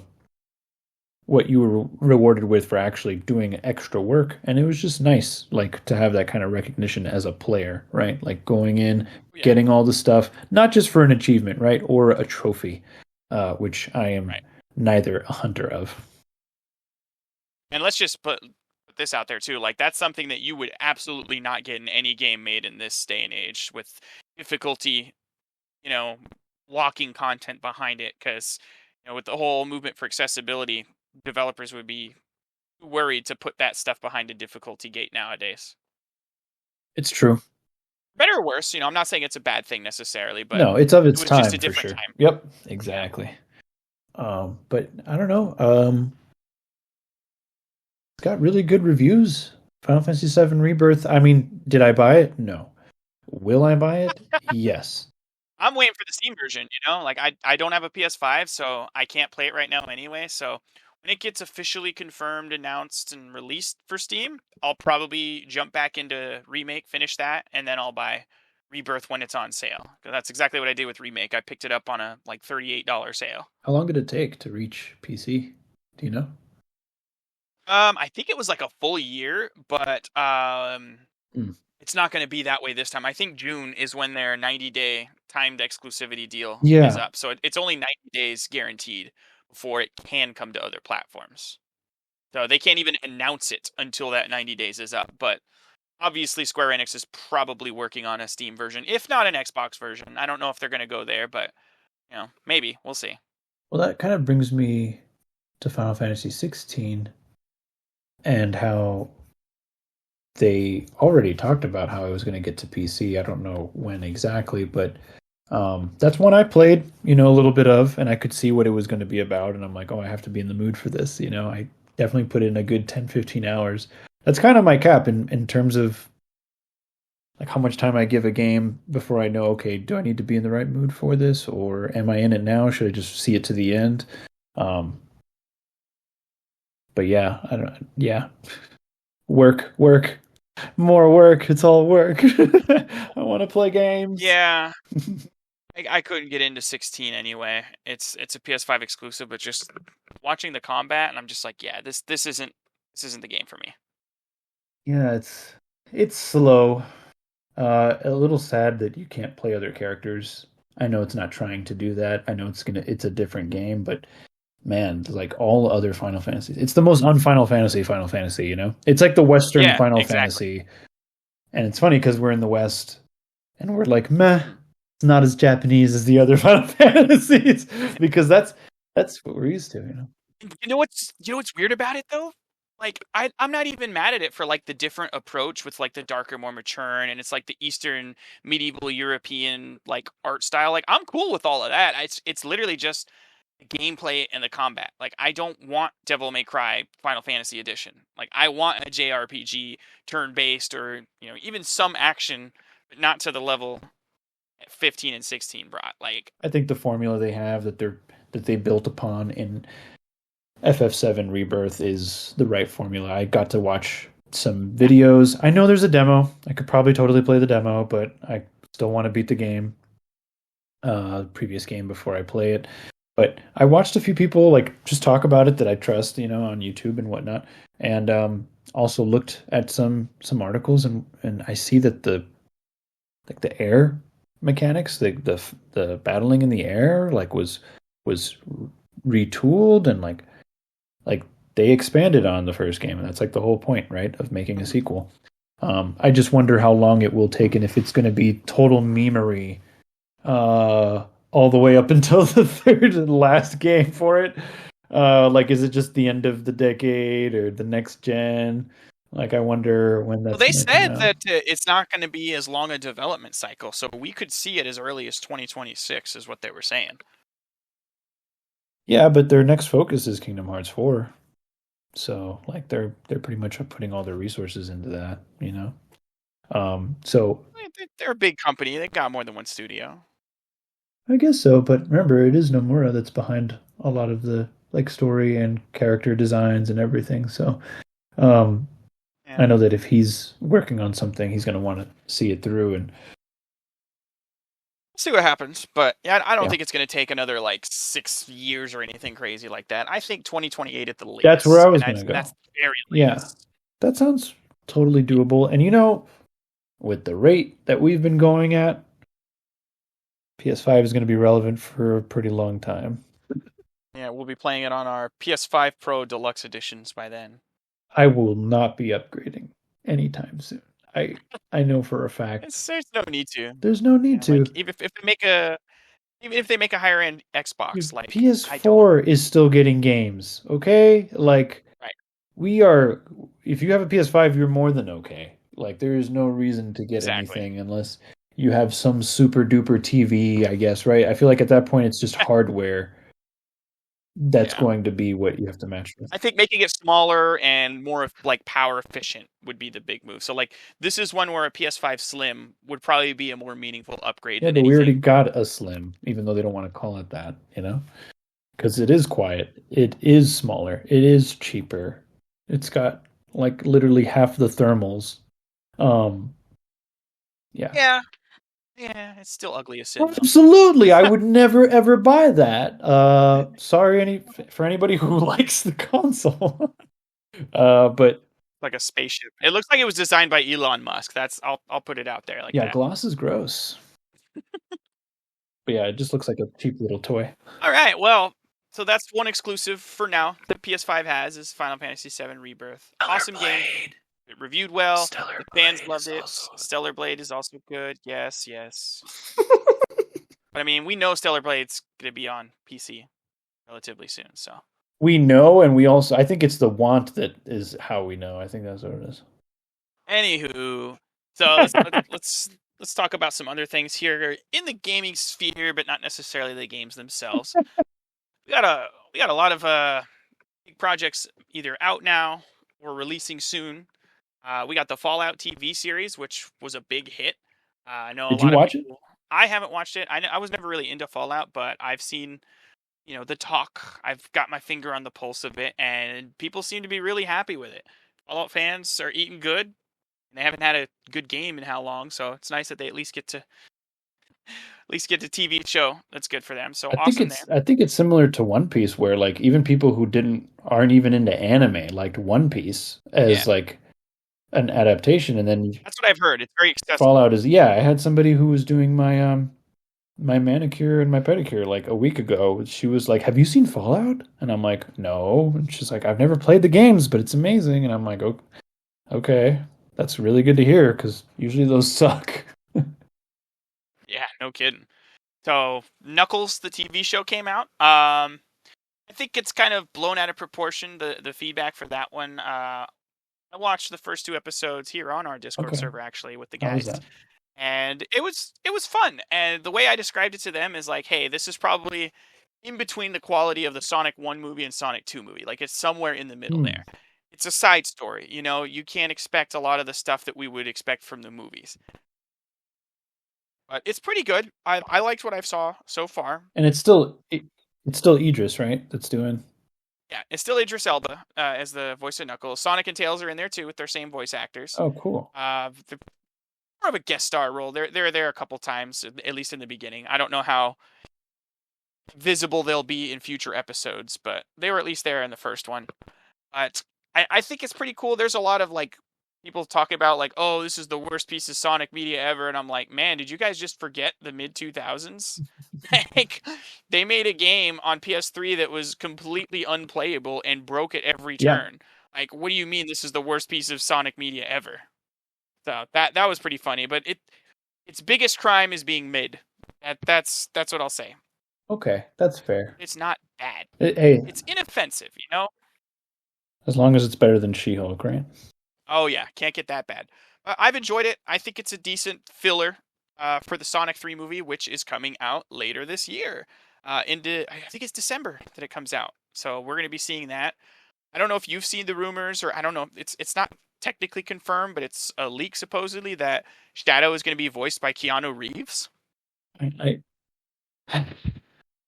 what you were rewarded with for actually doing extra work, and it was just nice like to have that kind of recognition as a player, right? Like going in, Yeah, getting all the stuff, not just for an achievement, right, or a trophy, which I am right. neither a hunter of. And let's just put this out there too. Like that's something that you would absolutely not get in any game made in this day and age with difficulty, you know, locking content behind it because with the whole movement for accessibility, developers would be worried to put that stuff behind a difficulty gate nowadays. It's true. Better or worse, I'm not saying it's a bad thing necessarily, but No, it's of it its was just a time for different sure. time. Yep, Yeah. exactly. But I don't know. It's got really good reviews. Final Fantasy VII Rebirth. I mean, did I buy it? No. Will I buy it? Yes. I'm waiting for the Steam version. Like I don't have a PS5, so I can't play it right now anyway. So when it gets officially confirmed, announced, and released for Steam, I'll probably jump back into Remake, finish that, and then I'll buy Rebirth when it's on sale. 'Cause that's exactly what I did with Remake. I picked it up on a like $38 sale. How long did it take to reach PC? Do you know? I think it was like a full year, but Mm. it's not going to be that way this time. I think June is when their 90-day timed exclusivity deal is Yeah. up. So it's only 90 days guaranteed before it can come to other platforms. So they can't even announce it until that 90 days is up. But obviously, Square Enix is probably working on a Steam version, if not an Xbox version. I don't know if they're going to go there, but maybe we'll see. Well, that kind of brings me to Final Fantasy 16 and how they already talked about how it was going to get to PC. I don't know when exactly, but that's one I played, a little bit of, and I could see what it was going to be about. And I'm like, oh, I have to be in the mood for this. I definitely put in a good 10, 15 hours. That's kind of my cap in terms of like how much time I give a game before I know, okay, do I need to be in the right mood for this, or am I in it now? Should I just see it to the end? Um, But yeah, I don't. Yeah, work, more work. It's all work. I want to play games. Yeah, I couldn't get into 16 anyway. It's a PS5 exclusive, but just watching the combat, and I'm just like, yeah, this isn't the game for me. Yeah, it's slow. A little sad that you can't play other characters. I know it's not trying to do that. I know it's a different game, but man, like all other Final Fantasies, it's the most un-Final Fantasy Final Fantasy, you know? It's like the Western Yeah, Final exactly. Fantasy. And it's funny because we're in the West and we're like, meh, it's not as Japanese as the other Final Fantasies because that's what we're used to, you know. You know what's weird about it though? Like I'm not even mad at it for like the different approach with like the darker, more mature, and it's like the Eastern medieval European like art style. Like I'm cool with all of that. It's literally just the gameplay and the combat. Like I don't want Devil May Cry Final Fantasy Edition. Like I want a JRPG turn based or even some action, but not to the level 15 and 16 brought. Like I think the formula they have that they built upon in FF7 Rebirth is the right formula. I got to watch some videos. I know there's a demo. I could probably totally play the demo, but I still want to beat the game, previous game before I play it. But I watched a few people like just talk about it that I trust, on YouTube and whatnot, and also looked at some articles and I see that the air mechanics, the battling in the air, like was retooled and like they expanded on the first game, and that's like the whole point, right, of making a sequel. I just wonder how long it will take, and if it's going to be total memery, all the way up until the third and last game for it. Like, is it just the end of the decade or the next gen? Like, I wonder when well, that's they going to come said out. that it's not going to be as long a development cycle, so we could see it as early as 2026, is what they were saying. Yeah, but their next focus is Kingdom Hearts 4. So, like, they're pretty much putting all their resources into that, you know. So They're a big company. They got more than one studio. I guess so, but remember, it is Nomura that's behind a lot of the like story and character designs and everything. So, um, Yeah. I know that if he's working on something, he's going to want to see it through. And See what happens, but yeah, I don't yeah, think it's going to take another like 6 years or anything crazy like that. I think 2028 at the that's where I latest, was and going to that's go. the very Yeah, latest. that sounds totally doable. And with the rate that we've been going at, PS5 is going to be relevant for a pretty long time. Yeah, we'll be playing it on our PS5 Pro Deluxe editions by then. I will not be upgrading anytime soon. I I know for a fact There's no need to. there's no need Yeah, like to. even if they make a higher end Dude, Xbox, like I don't. PS4 is still getting games, okay? Like Right. we are if you have a PS5, you're more than okay. Like there is no reason to get Exactly. anything unless you have some super duper TV, I guess, right? I feel like at that point it's just hardware that's Yeah. going to be what you have to match with. I think making it smaller and more of like power efficient would be the big move. So like this is one where a PS5 Slim would probably be a more meaningful upgrade Yeah, than but we already anything. got a Slim, even though they don't want to call it that, because it is quiet. It is smaller. It is cheaper. It's got like literally half the thermals. Um, yeah. Yeah, yeah, it's still ugly as sin though. Absolutely, I would never ever buy that. Sorry for anybody who likes the console. But Like a spaceship. It looks like it was designed by Elon Musk. I'll put it out there like yeah, that. gloss is gross. But yeah, it just looks like a cheap little toy. All right, well, so that's one exclusive for now that PS5 has is Final Fantasy VII Rebirth. Awesome game. It reviewed well. Stellar The fans Blade loved is it. also. Stellar Blade is also good. Yes, yes. But I mean, we know Stellar Blade's gonna be on PC relatively soon, so. We know, and we also. I think it's the want that is how we know. I think that's what it is. Anywho, so let's talk about some other things here in the gaming sphere, but not necessarily the games themselves. We got a lot of big projects either out now or releasing soon. We got the Fallout TV series, which was a big hit. I know a Did you lot of watch it? people. I haven't watched it. I was never really into Fallout, but I've seen the talk. I've got my finger on the pulse of it, and people seem to be really happy with it. Fallout fans are eating good. They haven't had a good game in how long, so it's nice that they at least get to TV show. That's good for them. So awesome there. I think it's similar to One Piece, where like even people who didn't aren't even into anime liked One Piece Yeah, as like an adaptation, and then that's what I've heard. It's very accessible. Fallout is yeah. I had somebody who was doing my manicure and my pedicure like a week ago. She was like, "Have you seen Fallout?" And I'm like, "No." And she's like, "I've never played the games, but it's amazing." And I'm like, "Oh, okay, that's really good to hear because usually those suck." Yeah, no kidding. So Knuckles, the TV show came out. I think it's kind of blown out of proportion, the feedback for that one. I watched the first 2 episodes here on our Discord Okay, server actually with the how was guys, that? and it was fun. And the way I described it to them is like, hey, this is probably in between the quality of the Sonic 1 movie and Sonic 2 movie. Like it's somewhere in the middle Hmm. there. It's a side story, you can't expect a lot of the stuff that we would expect from the movies. But it's pretty good. I liked what I saw so far. And it's still Idris, right? That's doing. Yeah, it's still Idris Elba as the voice of Knuckles. Sonic and Tails are in there too with their same voice actors. Oh, cool. They're more of a guest star role. They're there a couple times, at least in the beginning. I don't know how visible they'll be in future episodes, but they were at least there in the first one. But I think it's pretty cool. There's a lot of like people talking about like, oh, this is the worst piece of Sonic media ever, and I'm like, man, did you guys just forget the mid 2000s? Like, they made a game on PS3 that was completely unplayable and broke at every Yeah. turn. Like, what do you mean this is the worst piece of Sonic media ever? So that was pretty funny, but its biggest crime is being mid. That's what I'll say. Okay, that's fair. It's not bad. Hey, It's inoffensive. as long as it's better than She-Hulk, right? Oh yeah, can't get that bad. I've enjoyed it. I think it's a decent filler for the Sonic 3 movie, which is coming out later this year. I think it's December that it comes out. So we're going to be seeing that. I don't know if you've seen the rumors, or I don't know. It's not technically confirmed, but it's a leak supposedly that Shadow is going to be voiced by Keanu Reeves. I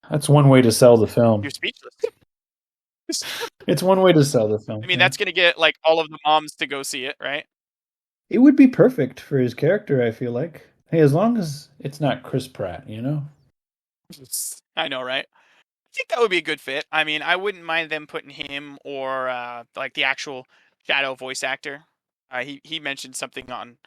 that's one way to sell the film. You're speechless. It's one way to sell the I film. mean, Yeah. that's going to get like all of the moms to go see it, right? It would be perfect for his character, I feel like. Hey, as long as it's not Chris Pratt, you know? I know, right? I think that would be a good fit. I mean, I wouldn't mind them putting him or like the actual Shadow voice actor. He mentioned something on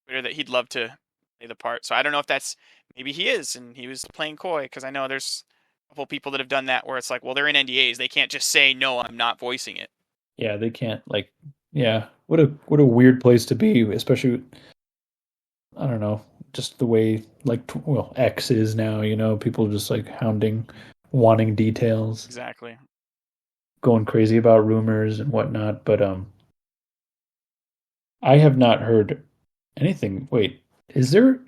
Twitter that he'd love to play the part. So I don't know if that's maybe he is and he was playing coy, because I know there's a couple people that have done that where it's like, well, they're in NDAs, they can't just say no, I'm not voicing it. Yeah, they can't like yeah, what a weird place to be, especially I don't know, just the way like well, X is now, you know, people just like hounding wanting details, Exactly. going crazy about rumors and whatnot, but I have not heard anything. Wait, is there?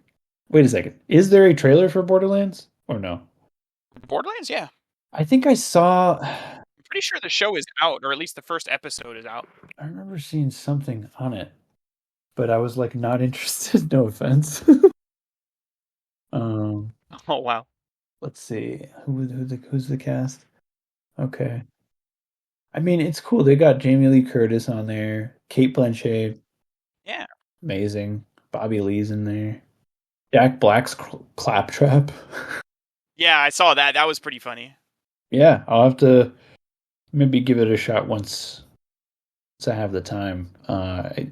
Wait a second. Is there a trailer for Borderlands or no? Borderlands, yeah. I think I saw. I'm pretty sure the show is out, or at least the first episode is out. I remember seeing something on it, but I was like not interested. No offense. um, Oh wow. let's see. Who's the cast? Okay. I mean, it's cool. They got Jamie Lee Curtis on there. Kate Blanchett, Yeah. amazing. Bobby Lee's in there. Jack Black's Claptrap. Yeah, I saw that. That was pretty funny. Yeah, I'll have to maybe give it a shot once I have the time. It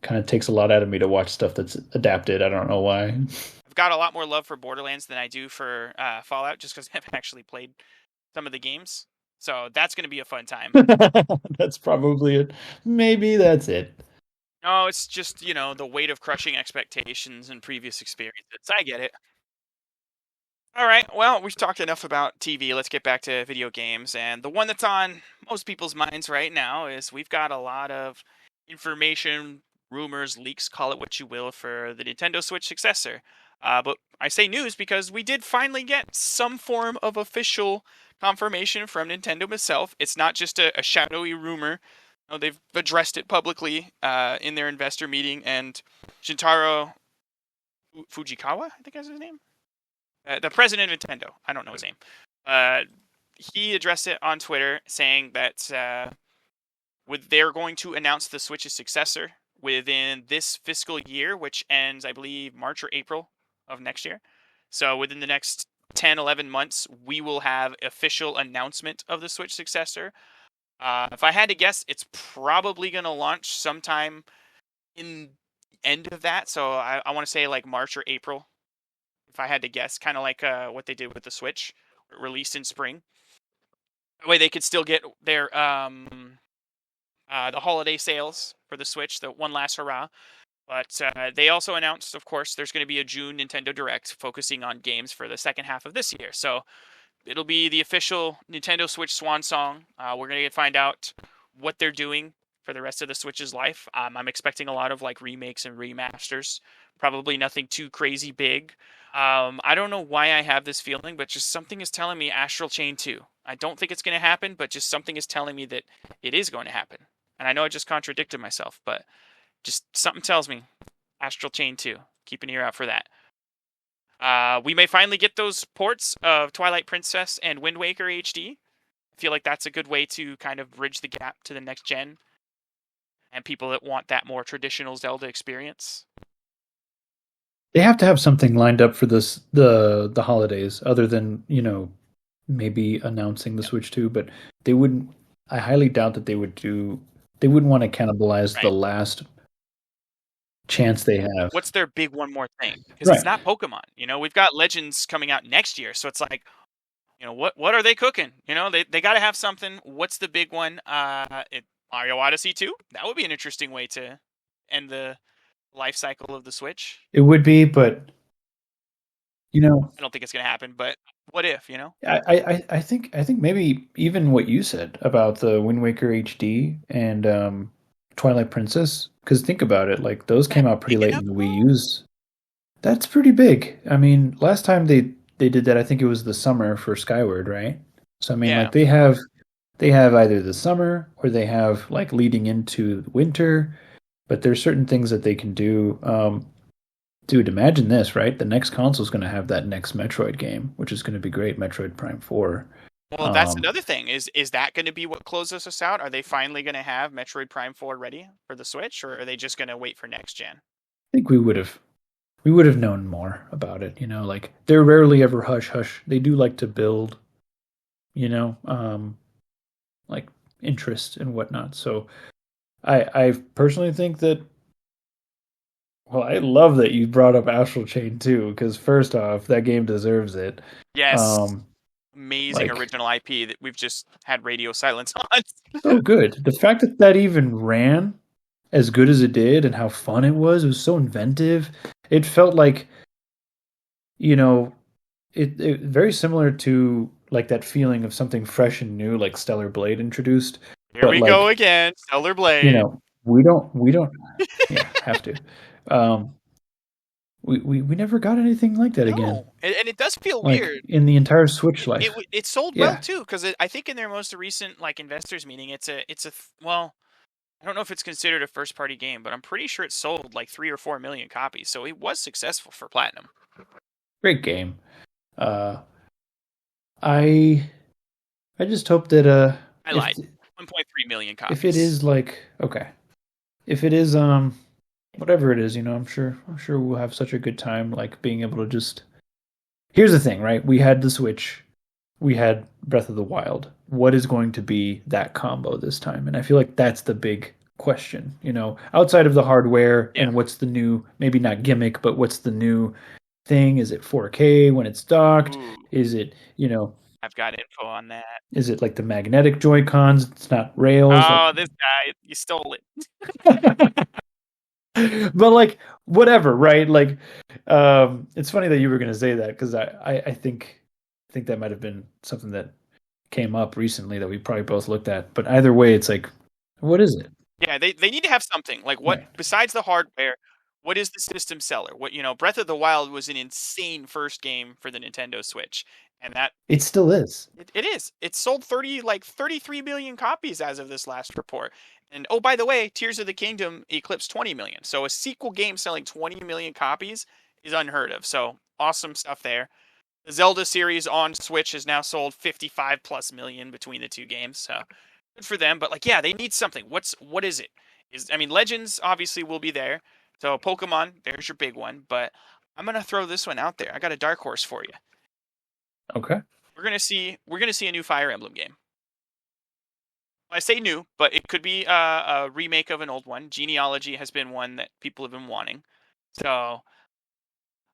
kind of takes a lot out of me to watch stuff that's adapted. I don't know why. I've got a lot more love for Borderlands than I do for Fallout, just because I haven't actually played some of the games. So that's going to be a fun time. That's probably it. Maybe that's it. No, it's just, the weight of crushing expectations and previous experiences. I get it. All right, well, we've talked enough about TV. Let's get back to video games. And the one that's on most people's minds right now is we've got a lot of information, rumors, leaks, call it what you will, for the Nintendo Switch successor. But I say news because we did finally get some form of official confirmation from Nintendo itself. It's not just a shadowy rumor. No, they've addressed it publicly in their investor meeting, and Shintaro Fujikawa, I think that's his name, the president of Nintendo. I don't know his name. Uh, he addressed it on Twitter saying that they're going to announce the Switch's successor within this fiscal year, which ends, I believe, March or April of next year. So within the next 10, 11 months, we will have official announcement of the Switch successor. If I had to guess, it's probably going to launch sometime in end of that. So I want to say like March or April, if I had to guess, kind of like what they did with the Switch, released in spring. That way they could still get their the holiday sales for the Switch, the one last hurrah. But they also announced, of course, there's going to be a June Nintendo Direct focusing on games for the second half of this year. So it'll be the official Nintendo Switch swan song. We're going to find out what they're doing for the rest of the Switch's life. I'm expecting a lot of like remakes and remasters. Probably nothing too crazy big. I don't know why I have this feeling, but just something is telling me Astral Chain 2. I don't think it's going to happen, but just something is telling me that it is going to happen. And I know I just contradicted myself, but just something tells me Astral Chain 2. Keep an ear out for that. We may finally get those ports of Twilight Princess and Wind Waker HD. I feel like that's a good way to kind of bridge the gap to the next gen and people that want that more traditional Zelda experience. They have to have something lined up for the holidays, other than maybe announcing the Switch 2. But they wouldn't. I highly doubt that they would do. They wouldn't want to cannibalize the last chance they have. What's their big one more thing? Because Right. it's not Pokemon. We've got Legends coming out next year, so it's like, what are they cooking? They got to have something. What's the big one? Mario Odyssey 2? That would be an interesting way to end the life cycle of the Switch. It would be, but I don't think it's going to happen. But what if? I think maybe even what you said about the Wind Waker HD and Twilight Princess, because think about it, like those came out pretty late in the Wii U's. That's pretty big. I mean, last time they did that, I think it was the summer for Skyward, right? So I mean, like they have either the summer or they have like leading into winter, but there's certain things that they can do. Dude, imagine this, right? The next console is going to have that next Metroid game, which is going to be great, Metroid Prime 4. Well, that's another thing. Is that going to be what closes us out? Are they finally going to have Metroid Prime 4 ready for the Switch, or are they just going to wait for next gen? I think we would have known more about it. Like they're rarely ever hush hush. They do like to build, like interest and whatnot. So I personally think that. Well, I love that you brought up Astral Chain 2, because first off, that game deserves it. Yes. Amazing original IP that we've just had radio silence on. So good. The fact that even ran as good as it did and how fun it was so inventive. It felt like, it very similar to like that feeling of something fresh and new, like Stellar Blade introduced. Here we go again, Stellar Blade. We don't have to. We never got anything like that again. And it does feel weird in the entire Switch life. It sold well too, because I think in their most recent investors meeting, it's a well, I don't know if it's considered a first party game, but I'm pretty sure it sold like 3 or 4 million copies, so it was successful for Platinum. Great game. I just hope that I lied. 1.3 million copies. If it is if it is whatever it is, I'm sure we'll have such a good time, like being able to just. Here's the thing, right? We had the Switch, we had Breath of the Wild. What is going to be that combo this time? And I feel like that's the big question, outside of the hardware and what's the new, maybe not gimmick, but what's the new thing? Is it 4K when it's docked? Ooh. Is it, I've got info on that. Is it like the magnetic Joy-Cons? It's not rails. Oh, this guy, you stole it. But like whatever, right? Like it's funny that you were going to say that, because I think that might have been something that came up recently that we probably both looked at. But either way, it's like, what is it? Yeah, they need to have something like what besides the hardware. What is the system seller? What Breath of the Wild was an insane first game for the Nintendo Switch, and that it still is. It is. It sold 33 million copies as of this last report. And oh, by the way, Tears of the Kingdom eclipsed 20 million. So a sequel game selling 20 million copies is unheard of. So awesome stuff there. The Zelda series on Switch has now sold 55 plus million between the two games, so good for them. But like, yeah, they need something. What is it? I mean, Legends obviously will be there. So Pokemon, there's your big one. But I'm gonna throw this one out there. I got a dark horse for you. Okay. We're gonna see a new Fire Emblem game. I say new, but it could be a remake of an old one. Genealogy has been one that people have been wanting. So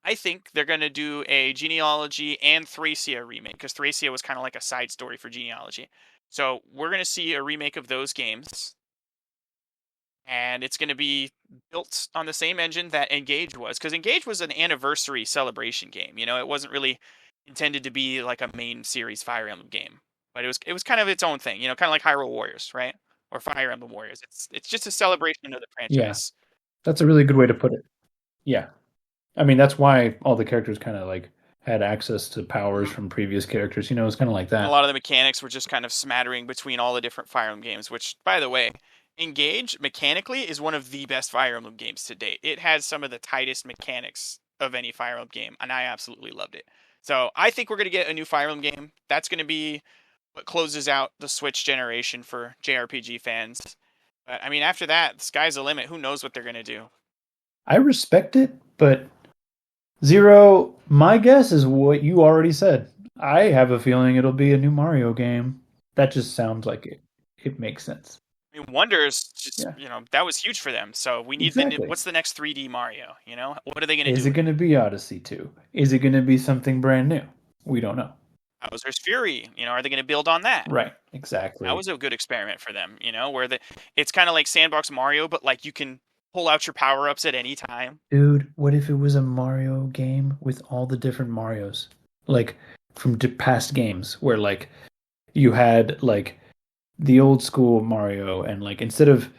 I think they're going to do a Genealogy and Thracia remake, because Thracia was kind of like a side story for Genealogy. So we're going to see a remake of those games, and it's going to be built on the same engine that Engage was, because Engage was an anniversary celebration game. It wasn't really intended to be like a main series Fire Emblem game, but it was kind of its own thing. Kind of like Hyrule Warriors, right? Or Fire Emblem Warriors. It's just a celebration of the Yeah, franchise. that's a really good way to put it. Yeah. I mean, that's why all the characters kind of like had access to powers Mhm. from previous characters. It's kind of like And a that. lot of the mechanics were just kind of smattering between all the different Fire Emblem games, which, by the way, Engage mechanically is one of the best Fire Emblem games to date. It has some of the tightest mechanics of any Fire Emblem game, and I absolutely loved it. So I think we're going to get a new Fire Emblem game. That's going to be what closes out the Switch generation for JRPG fans. But I mean, after that, the sky's the limit. Who knows what they're going to do? I respect it, but Zero, my guess is what you already said. I have a feeling it'll be a new Mario game. That just sounds like it. It makes sense. I mean, Wonders just, Yeah, that was huge for them. So we need exactly. what's the next 3D Mario? What are they going to Is do it with going it? to be Odyssey 2? Is it going to be something brand new? We don't know. Bowser's Fury. Are they going to build on that? Right, That exactly. was a good experiment for them. Where it's kind of like Sandbox Mario, but like you can pull out your power ups at any time. Dude, what if it was a Mario game with all the different Marios? Like from past games where like you had like the old school Mario and like instead of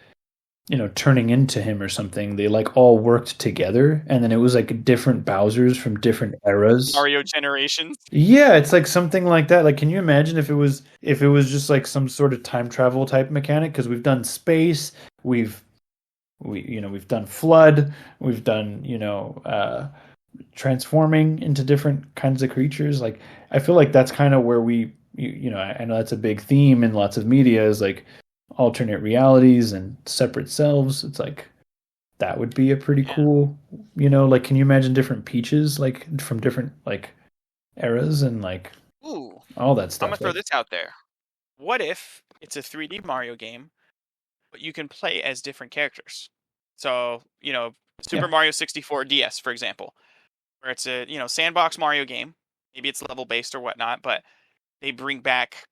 turning into him or something, they like all worked together and then it was like different Bowsers from different eras. Mario Generations. Yeah, it's like something like that. Like can you imagine if it was just like some sort of time travel type mechanic because we've done space, we've done flood, we've done transforming into different kinds of creatures. Like I feel like that's kind of where I know that's a big theme in lots of media is like alternate realities and separate selves. It's like that would be a pretty Yeah. cool, like can you imagine different Peaches like from different like eras and like Ooh, all that I'm gonna stuff? throw Like this out there. What if it's a 3D Mario game, but you can play as different characters? So Super yeah, Mario 64 DS, for example, where it's a sandbox Mario game. Maybe it's level based or whatnot, but they bring back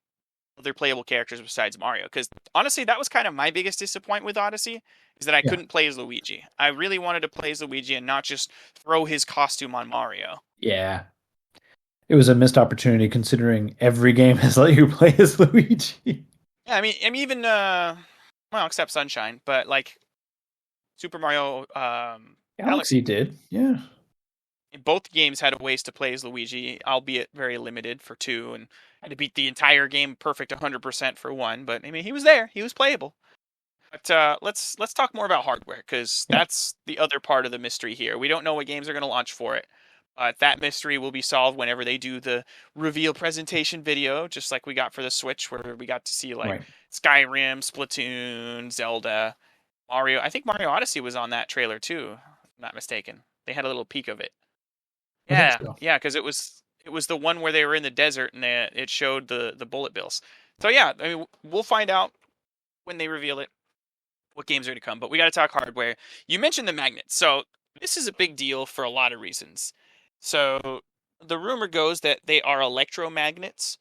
other playable characters besides Mario. Because honestly, that was kind of my biggest disappointment with Odyssey, is that I yeah, couldn't play as Luigi. I really wanted to play as Luigi and not just throw his costume on Mario. yeah. It was a missed opportunity considering every game has let you play as Luigi. Yeah, I mean even well, except Sunshine, but like Super Mario Galaxy Galaxy. did, yeah. Both games had ways to play as Luigi, albeit very limited for two, and had to beat the entire game perfect 100% for one. But I mean, he was there, he was playable. But let's talk more about hardware, because Yeah. that's the other part of the mystery here. We don't know what games are going to launch for it. But that mystery will be solved whenever they do the reveal presentation video, just like we got for the Switch, where we got to see like Right. Skyrim, Splatoon, Zelda, Mario. I think Mario Odyssey was on that trailer too, if I'm not mistaken. They had a little peek of it. I think Yeah, so. yeah, because it was the one where they were in the desert and it showed the bullet bills. So yeah, I mean we'll find out when they reveal it what games are to come. But we got to talk hardware. You mentioned the magnets, so this is a big deal for a lot of reasons. So the rumor goes that they are electromagnets,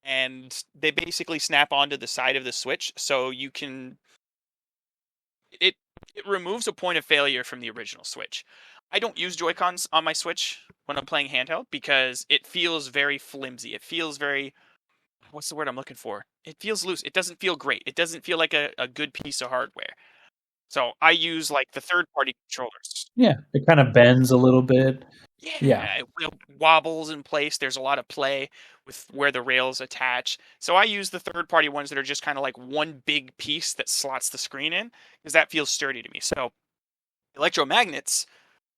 and they basically snap onto the side of the Switch, so you can it it removes a point of failure from the original Switch. I don't use Joy-Cons on my Switch when I'm playing handheld because it feels very flimsy. It feels very, what's the word I'm looking for? It feels loose. It doesn't feel great. It doesn't feel like a good piece of hardware. So I use like the third party controllers. Yeah, it kind of bends a little bit. Yeah. Yeah, it wobbles in place. There's a lot of play with where the rails attach. So I use the third party ones that are just kind of like one big piece that slots the screen in, because that feels sturdy to me. So electromagnets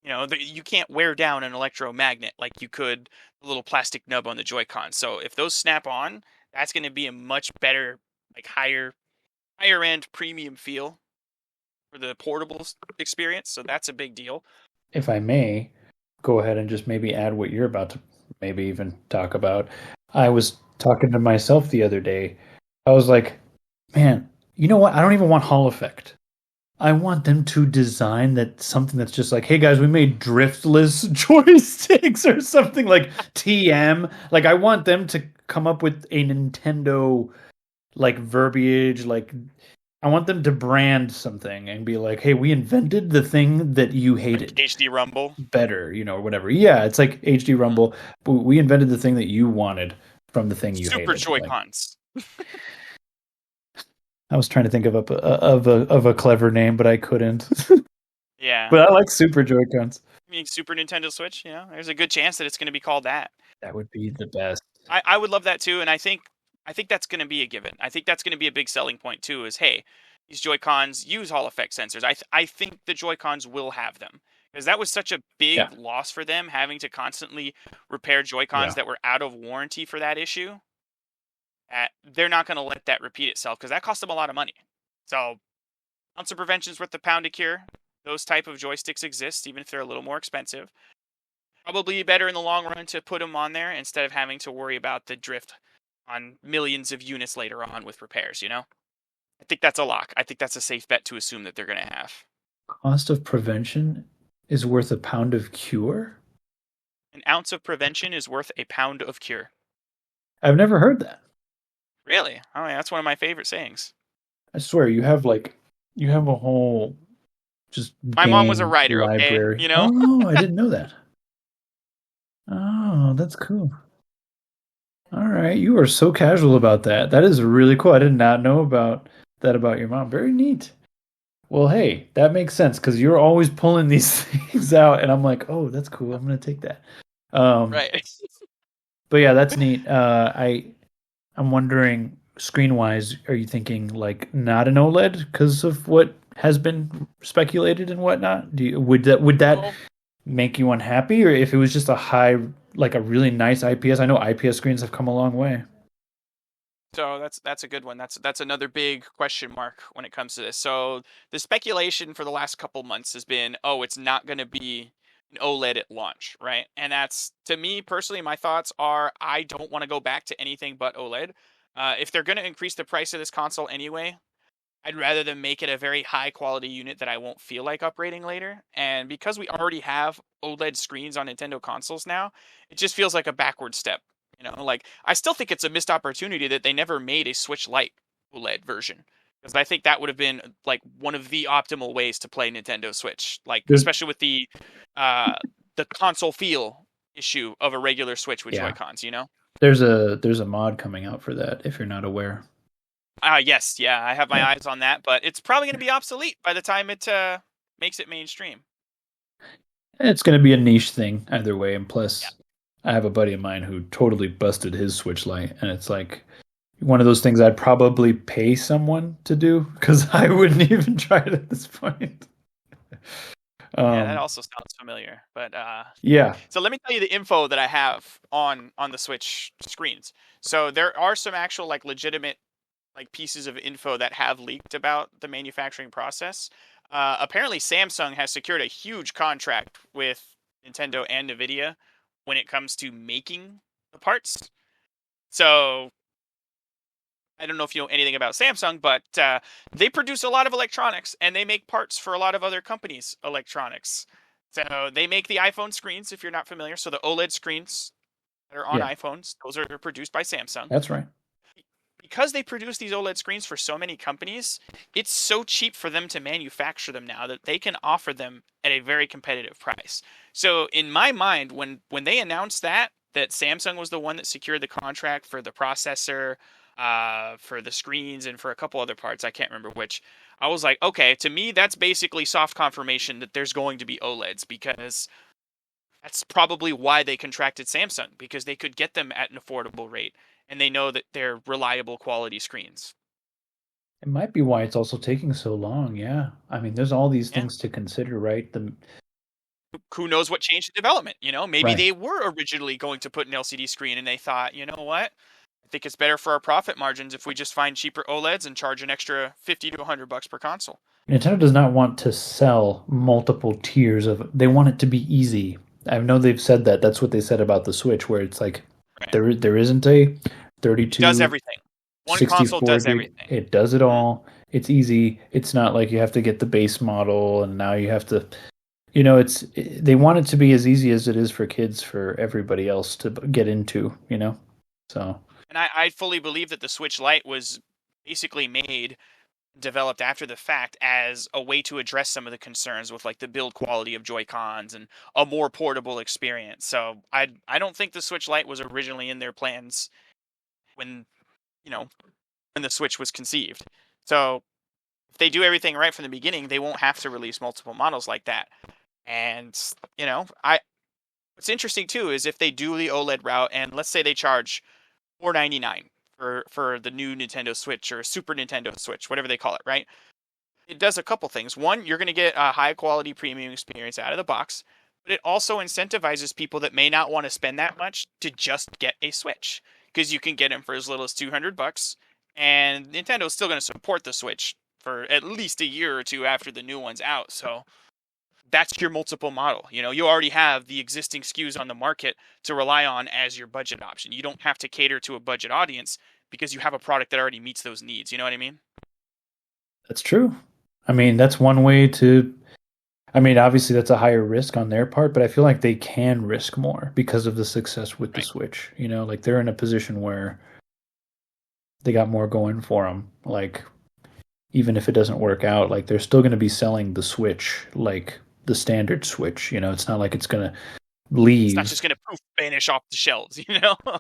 You can't wear down an electromagnet like you could the little plastic nub on the Joy-Con. So if those snap on, that's going to be a much better, like higher end premium feel for the portable experience. So that's a big deal. If I may, go ahead and just maybe add what you're about to maybe even talk about. I was talking to myself the other day. I was like, man, you know what? I don't even want Hall Effect. I want them to design that something that's just like, hey guys, we made driftless joysticks or something like TM. Like I want them to come up with a Nintendo like verbiage, like I want them to brand something and be like, hey, we invented the thing that you Like hated HD Rumble. better, or whatever. Yeah, it's like HD Rumble. But we invented the thing that you wanted from the thing you Super hated. Like Joy-Cons. I was trying to think of a clever name, but I couldn't. Yeah. But I like Super Joy-Cons. I mean, Super Nintendo Switch, there's a good chance that it's going to be called that. That would be the best. I would love that too, and I think that's going to be a given. I think that's going to be a big selling point too. Is hey, these Joy-Cons use Hall effect sensors. I think the Joy-Cons will have them because that was such a big Yeah, loss for them having to constantly repair Joy-Cons yeah. that were out of warranty for that issue. They're not going to let that repeat itself because that cost them a lot of money. So, ounce of prevention is worth the pound of cure. Those type of joysticks exist, even if they're a little more expensive. Probably better in the long run to put them on there instead of having to worry about the drift on millions of units later on with repairs. I think that's a lock. I think that's a safe bet to assume that they're going to have. Cost of prevention is worth a pound of cure? An ounce of prevention is worth a pound of cure. I've never heard that. Really? Oh, yeah, that's one of my favorite sayings. I swear, you have a whole just My mom was a game writer, okay? library. Oh, I didn't know that. Oh, that's cool. All right, you are so casual about that. That is really cool. I did not know about that about your mom. Very neat. Well, hey, that makes sense because you're always pulling these things out, and I'm like, oh, that's cool. I'm gonna take that. Um, Right. but yeah, that's neat. I'm wondering, screen wise, are you thinking like not an OLED because of what has been speculated and whatnot? Would that Well, make you unhappy, or if it was just like a really nice IPS? I know IPS screens have come a long way. so that's a good one. That's another big question mark when it comes to this. So the speculation for the last couple months has been, oh, it's not going to be an OLED at launch, right? And that's to me personally, my thoughts are I don't want to go back to anything but OLED. If they're going to increase the price of this console anyway, I'd rather them make it a very high quality unit that I won't feel like upgrading later. And because we already have OLED screens on Nintendo consoles now, it just feels like a backward step. Like I still think it's a missed opportunity that they never made a Switch Lite OLED version. Because I think that would have been like one of the optimal ways to play Nintendo Switch, like There's especially with uh the console feel issue of a regular Switch with yeah, Joy-Cons. there's a mod coming out for that if you're not aware. Yes, yeah, I have my Yeah, eyes on that, but it's probably going to be obsolete by the time it makes it mainstream. it's going to be a niche thing either way. And Yeah. plus, I have a buddy of mine who totally busted his Switch Lite, and it's like one of those things I'd probably pay someone to do because I wouldn't even try it at this point. Yeah, that Um, also sounds familiar. But yeah, so let me tell you the info that I have on the Switch screens. So there are some actual like legitimate like pieces of info that have leaked about the manufacturing process. Apparently, Samsung has secured a huge contract with Nintendo and Nvidia when it comes to making the parts. So I don't know if you know anything about Samsung, but they produce a lot of electronics and they make parts for a lot of other companies' electronics. So they make the iPhone screens, if you're not familiar. So the OLED screens that are on yeah, iPhones, those are produced by Samsung. that's right. Because they produce these OLED screens for so many companies, it's so cheap for them to manufacture them now that they can offer them at a very competitive price. So in my mind, when they announced that Samsung was the one that secured the contract for the processor, for the screens, and for a couple other parts, I can't remember which. I was like, okay, to me, that's basically soft confirmation that there's going to be OLEDs because that's probably why they contracted Samsung because they could get them at an affordable rate and they know that they're reliable quality screens. It might be why it's also taking so long. Yeah, I mean, there's all these Yeah. things to consider, right? Who knows what changed the development? Maybe Right. they were originally going to put an LCD screen, and they thought, you know what? I think it's better for our profit margins if we just find cheaper OLEDs and charge an extra 50 to $100 per console. Nintendo does not want to sell multiple tiers of. They want it to be easy. I know they've said that. That's what they said about the Switch, where it's like Right? there isn't a It does 32, everything. One console 64 does gig. everything. It does it Mhm. all. It's easy. It's not like you have to get the base model and now you have to. It's they want it to be as easy as it is for kids for everybody else to get into. So And I fully believe that the Switch Lite was basically developed after the fact as a way to address some of the concerns with like the build quality of Joy-Cons and a more portable experience. So I don't think the Switch Lite was originally in their plans when you know when the Switch was conceived. So if they do everything right from the beginning, they won't have to release multiple models like that. And I what's interesting too is if they do the OLED route, and let's say they charge $4.99 for the new Nintendo Switch or Super Nintendo Switch, whatever they call it, right? It does a couple things. One, you're going to get a high quality premium experience out of the box, but it also incentivizes people that may not want to spend that much to just get a Switch because you can get them for as little as $200, and Nintendo's still going to support the Switch for at least a year or two after the new one's out. So that's your multiple model. You already have the existing SKUs on the market to rely on as your budget option. You don't have to cater to a budget audience because you have a product that already meets those needs. You know what I mean? that's true. I mean, that's one way to. I mean, obviously that's a higher risk on their part, but I feel like they can risk more because of the success with the Right. Switch. Like they're in a position where they got more going for them. Like even if it doesn't work out, like they're still going to be selling the Switch like the standard Switch. It's not like it's going to It's not leave. just gonna poof vanish off the shelves.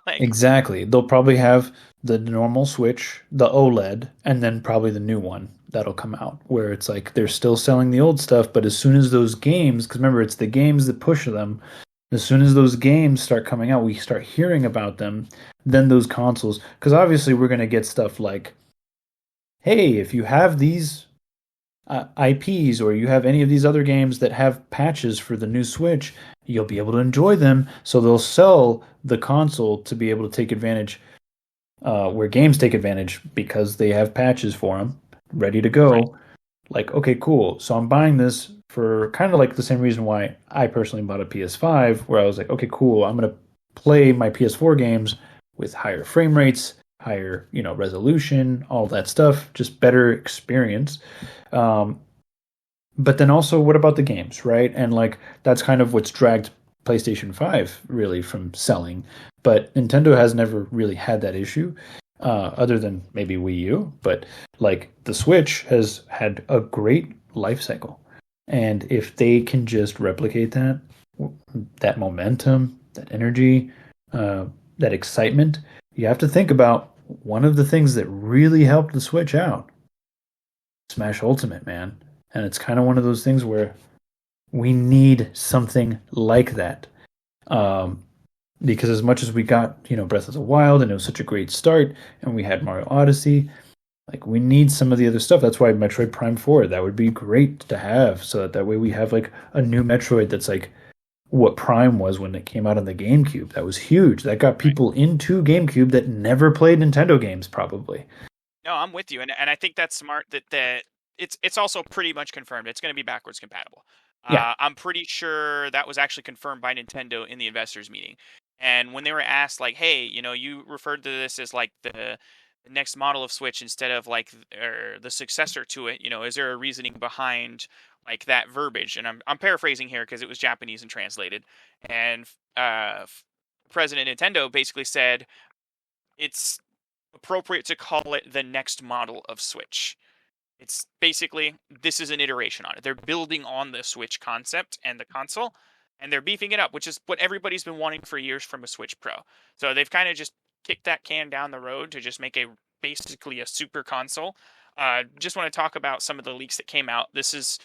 Like Exactly. They'll probably have the normal Switch, the OLED, and then probably the new one that'll come out where it's like they're still selling the old stuff, but as soon as those games, because remember, it's the games that push them, as soon as those games start coming out, we start hearing about them, then those consoles, because obviously we're going to get stuff like, hey, if you have these IPs or you have any of these other games that have patches for the new Switch, you'll be able to enjoy them. So they'll sell the console to be able to take advantage, where games take advantage because they have patches for them ready to right. go. Like, okay, cool. So I'm buying this for kind of like the same reason why I personally bought a PS5, where I was like, okay, cool. I'm going to play my PS4 games with higher frame rates, higher, resolution, all that stuff, just better experience. Um, but then also, what about the games, right? And like that's kind of what's dragged PlayStation 5 really from selling. But Nintendo has never really had that issue, other than maybe Wii U. But like the Switch has had a great life cycle. And if they can just replicate that momentum, that energy, uh, that excitement, you have to think about one of the things that really helped the Switch out, Smash Ultimate, man. And it's kind of one of those things where we need something like that. Um, because as much as we got, Breath of the Wild and it was such a great start, and we had Mario Odyssey, like we need some of the other stuff. That's why Metroid Prime 4, that would be great to have, so that way we have like a new Metroid that's like what Prime was when it came out on the GameCube. That was huge. That got Right. people into GameCube that never played Nintendo games, probably. No, I'm with you, and I think that's smart. That it's also pretty much confirmed. It's going to be backwards compatible. Yeah. I'm pretty sure that was actually confirmed by Nintendo in the investors meeting. And when they were asked, like, "Hey, you referred to this as like the next model of Switch instead of like or the successor to it. Is there a reasoning behind like that verbiage?" And I'm paraphrasing here because it was Japanese and translated. And President Nintendo basically said it's appropriate to call it the next model of Switch. It's basically this is an iteration on it. They're building on the Switch concept and the console, and they're beefing it up, which is what everybody's been wanting for years from a Switch Pro. So they've kind of just kicked that can down the road to just make basically a super console. Just want to talk about some of the leaks that came out. This is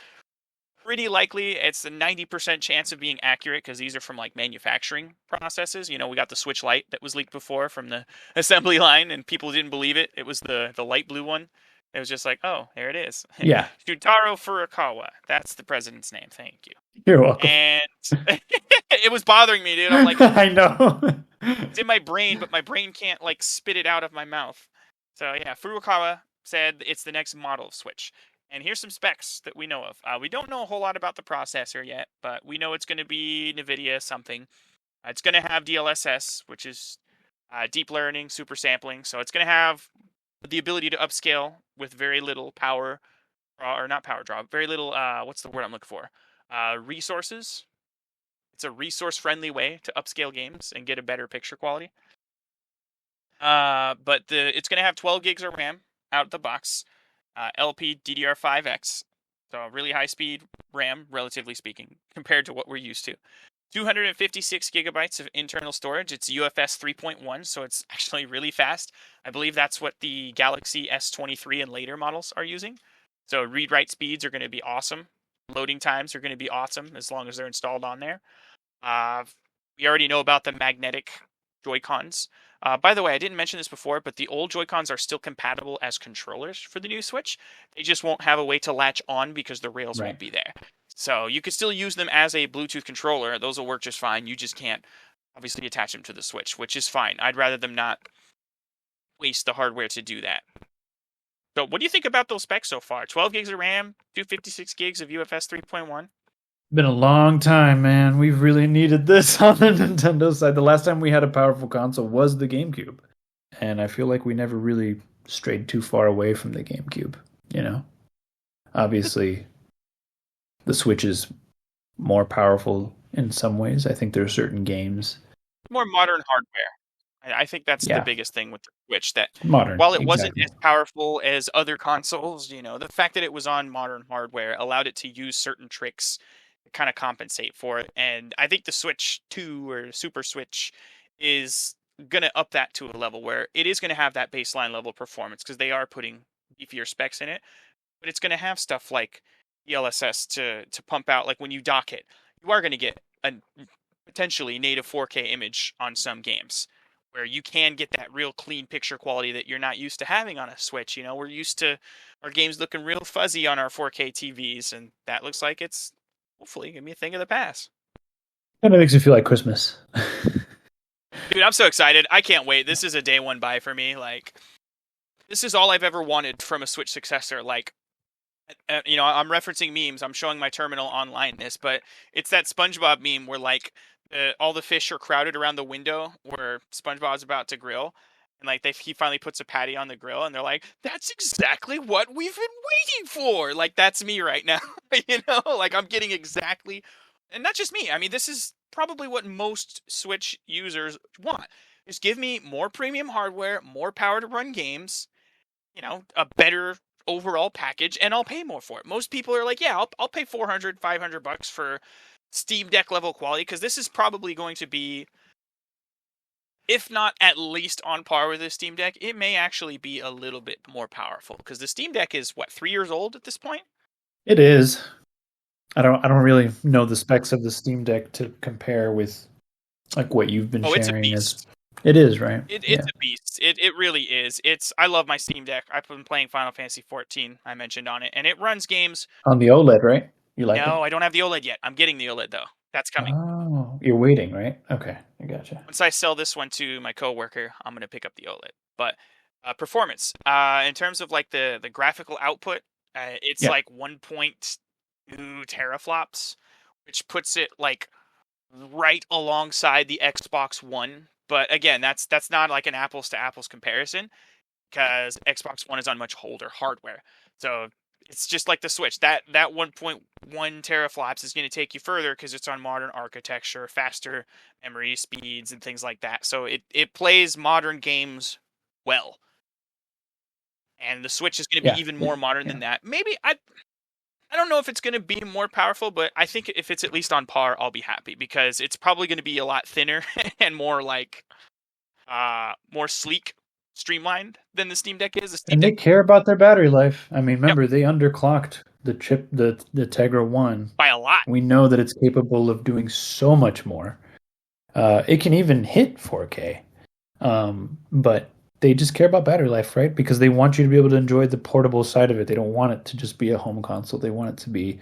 pretty likely it's a 90% chance of being accurate because these are from like manufacturing processes. We got the Switch Lite that was leaked before from the assembly line, and people didn't believe it. It was the light blue one. It was just like, oh, there it is. Yeah. Shutaro Furukawa. That's the president's name. Thank you. You're welcome. And it was bothering me, dude. I'm like, I know. it's in my brain, but my brain can't like spit it out of my mouth. So yeah, Furukawa said it's the next model of Switch. And here's some specs that we know of. We don't know a whole lot about the processor yet, but we know it's going to be NVIDIA something. It's going to have DLSS, which is deep learning, super sampling. So it's going to have the ability to upscale with very little power, or not power draw, very little, what's the word I'm looking for? Resources. It's a resource-friendly way to upscale games and get a better picture quality. But it's going to have 12 gigs of RAM out the box, LP DDR5X, so really high-speed RAM, relatively speaking, compared to what we're used to. 256 gigabytes of internal storage. It's UFS 3.1, so it's actually really fast. I believe that's what the Galaxy S23 and later models are using. So read-write speeds are going to be awesome. Loading times are going to be awesome as long as they're installed on there. We already know about the magnetic Joy-Cons. By the way, I didn't mention this before, but the old Joy-Cons are still compatible as controllers for the new Switch. They just won't have a way to latch on because the rails won't be there. So you can still use them as a Bluetooth controller. Those will work just fine. You just can't obviously attach them to the Switch, which is fine. I'd rather them not waste the hardware to do that. So what do you think about those specs so far? 12 gigs of RAM, 256 gigs of UFS 3.1. Been a long time, man. We've really needed this on the Nintendo side. The last time we had a powerful console was the GameCube. And I feel like we never really strayed too far away from the GameCube, you know? Obviously, the Switch is more powerful in some ways. I think there are certain games. More modern hardware. I think that's the biggest thing with the Switch, that modern, while it wasn't as powerful as other consoles, you know, the fact that it was on modern hardware allowed it to use certain tricks to kind of compensate for it. And I think the Switch 2 or Super Switch is going to up that to a level where it is going to have that baseline level performance because they are putting beefier specs in it. But it's going to have stuff like DLSS to pump out, like when you dock it, you are going to get a potentially native 4K image on some games, where you can get that real clean picture quality that you're not used to having on a Switch. You know, we're used to our games looking real fuzzy on our 4K TVs, and that looks like it's hopefully going to be a thing of the past. Kind of makes me feel like Christmas. Dude, I'm so excited. I can't wait. This is a day one buy for me. Like, this is all I've ever wanted from a Switch successor. Like, you know, I'm referencing memes. I'm showing my terminal online this, but it's that SpongeBob meme where, like, all the fish are crowded around the window where SpongeBob's about to grill, and like he finally puts a patty on the grill, and they're like, "That's exactly what we've been waiting for." Like, that's me right now, you know. Like, I'm getting exactly, and not just me. I mean, this is probably what most Switch users want. Just give me more premium hardware, more power to run games, you know, a better overall package, and I'll pay more for it. Most people are like, yeah, I'll pay $400, $500 for Steam Deck level quality, because this is probably going to be, if not at least on par with the Steam Deck, it may actually be a little bit more powerful, because the Steam Deck is, what, 3 years old at this point? It is. I don't really know the specs of the Steam Deck to compare with like what you've been sharing. It's a beast. It is, right? It's a beast. It really is. I love my Steam Deck. I've been playing Final Fantasy XIV, I mentioned on it, and it runs games on the OLED, right? You like it? No, I don't have the OLED yet. I'm getting the OLED though. That's coming. Oh, you're waiting, right? Okay, I gotcha. Once I sell this one to my coworker, I'm gonna pick up the OLED. But performance, in terms of like the graphical output, it's like 1.2 teraflops, which puts it like right alongside the Xbox One. But again, that's not like an apples to apples comparison, because Xbox One is on much older hardware. So it's just like the Switch. That 1.1 teraflops is going to take you further because it's on modern architecture, faster memory speeds, and things like that. So it plays modern games well. And the Switch is going to be even more modern than that. Maybe I don't know if it's going to be more powerful, but I think if it's at least on par, I'll be happy, because it's probably going to be a lot thinner and more like more sleek, streamlined than the Steam Deck is. And they care about their battery life. I mean, remember, they underclocked the chip, the Tegra 1. By a lot. We know that it's capable of doing so much more. It can even hit 4K. But they just care about battery life, right? Because they want you to be able to enjoy the portable side of it. They don't want it to just be a home console. They want it to be,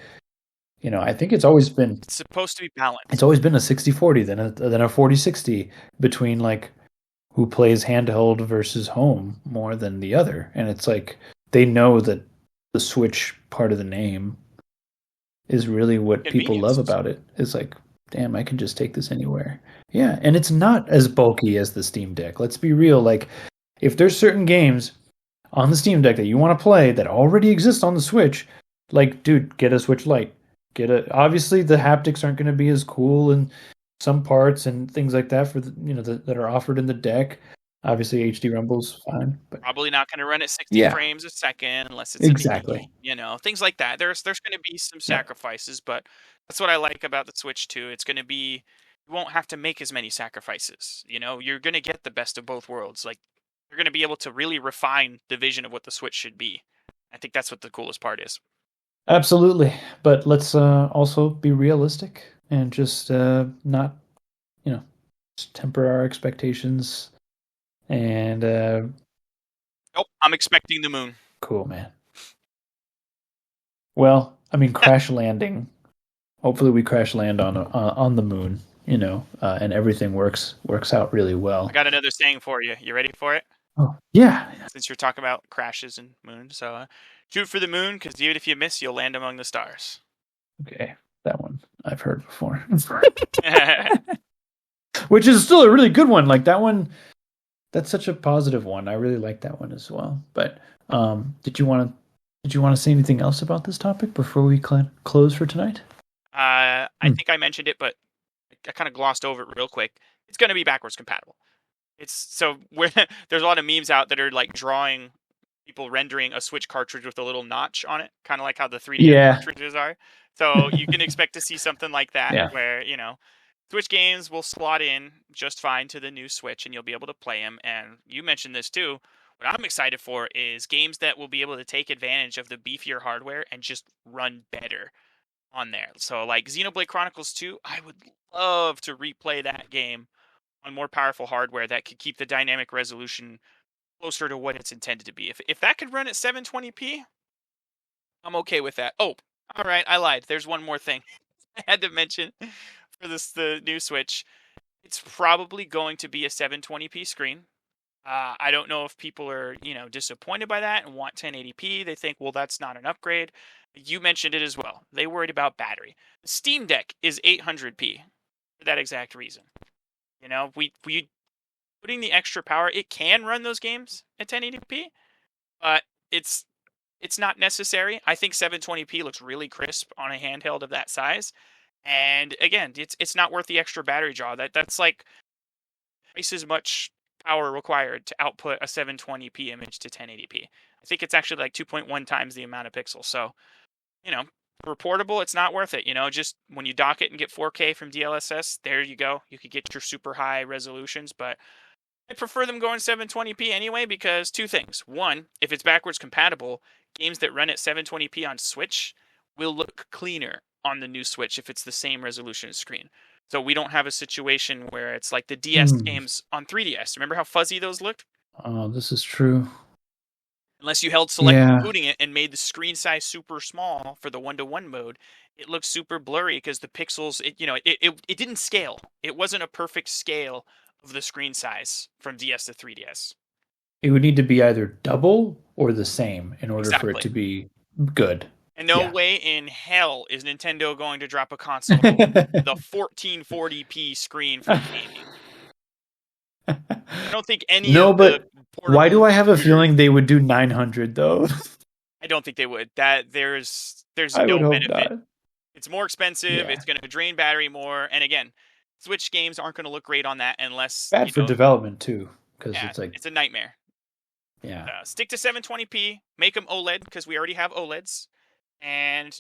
I think it's always been It's supposed to be it's balanced. always been a 60-40, then a 40-60 between like who plays handheld versus home more than the other. And it's like they know that the Switch part of the name is really what people love Convenience. about it. It's like, damn, I can just take this anywhere. Yeah, and it's not as bulky as the Steam Deck. Let's be real. Like, if there's certain games on the Steam Deck that you want to play that already exist on the Switch, like, dude, get a Switch Lite. Obviously the haptics aren't going to be as cool in some parts and things like that for that are offered in the deck. Obviously HD Rumble's fine, but Probably not going to run at 60 yeah, frames a second unless it's a exactly. mini, things like that. There's going to be some Yeah. sacrifices, but that's what I like about the Switch too. It's going to be you won't have to make as many sacrifices. You're going to get the best of both worlds. Like you're going to be able to really refine the vision of what the Switch should be. I think that's what the coolest part is. Absolutely. But let's also be realistic and just not, just temper our expectations. And Nope, I'm expecting the moon. cool, man. Well, I mean, crash landing. Hopefully, we crash land on the moon. And everything works out really well. I got another saying for you. You ready for it? Oh yeah. Since you're talking about crashes and moons, so shoot for the moon because even if you miss, you'll land among the stars. Okay, that one I've heard before. Which is still a really good one. Like that one, that's such a positive one. I really like that one as well. But did you want to say anything else about this topic before we close for tonight? I think I mentioned it, but I kind of glossed over it real quick. It's going to be backwards compatible. It's so there's a lot of memes out that are like drawing people rendering a Switch cartridge with a little notch on it, kind of like how the 3DS Yeah. cartridges are. So you can expect to see something like that, Yeah. where Switch games will slot in just fine to the new Switch, and you'll be able to play them. And you mentioned this too. What I'm excited for is games that will be able to take advantage of the beefier hardware and just run better on there. So like Xenoblade Chronicles 2, I would love to replay that game on more powerful hardware that could keep the dynamic resolution closer to what it's intended to be. If that could run at 720p, I'm okay with that. Oh, all right, I lied. There's one more thing I had to mention for the new Switch. It's probably going to be a 720p screen. I don't know if people are, disappointed by that and want 1080p. They think, well, that's not an upgrade. You mentioned it as well. They worried about battery. The Steam Deck is 800p for that exact reason. We putting the extra power, it can run those games at 1080p, but it's not necessary. I think 720p looks really crisp on a handheld of that size. And again, it's not worth the extra battery draw. That's like twice as much power required to output a 720p image to 1080p. I think it's actually like 2.1 times the amount of pixels. So, for portable, it's not worth it. Just when you dock it and get 4K from DLSS, there you go. You could get your super high resolutions, but I prefer them going 720p anyway because two things. One, if it's backwards compatible, games that run at 720p on Switch will look cleaner on the new Switch if it's the same resolution screen. So we don't have a situation where it's like the DS games on 3DS. Remember how fuzzy those looked? Oh, this is true. Unless you held select Yeah. including it and made the screen size super small for the 1-to-1 mode, it looks super blurry because the pixels, it didn't scale. It wasn't a perfect scale of the screen size from DS to 3DS. It would need to be either double or the same in order for it Exactly. to be good. And no Yeah. way in hell is Nintendo going to drop a console the 1440p screen for gaming. I don't think any No, of the but why do portable I have a computers. feeling they would do 900 though? I don't think they would. That there's I would no hope benefit. not. It's more expensive. Yeah. It's going to drain battery more. And again, Switch games aren't going to look great on that unless Bad for development too, because yeah, it's like, it's a nightmare. yeah. Stick to 720p. Make them OLED because we already have OLEDs, and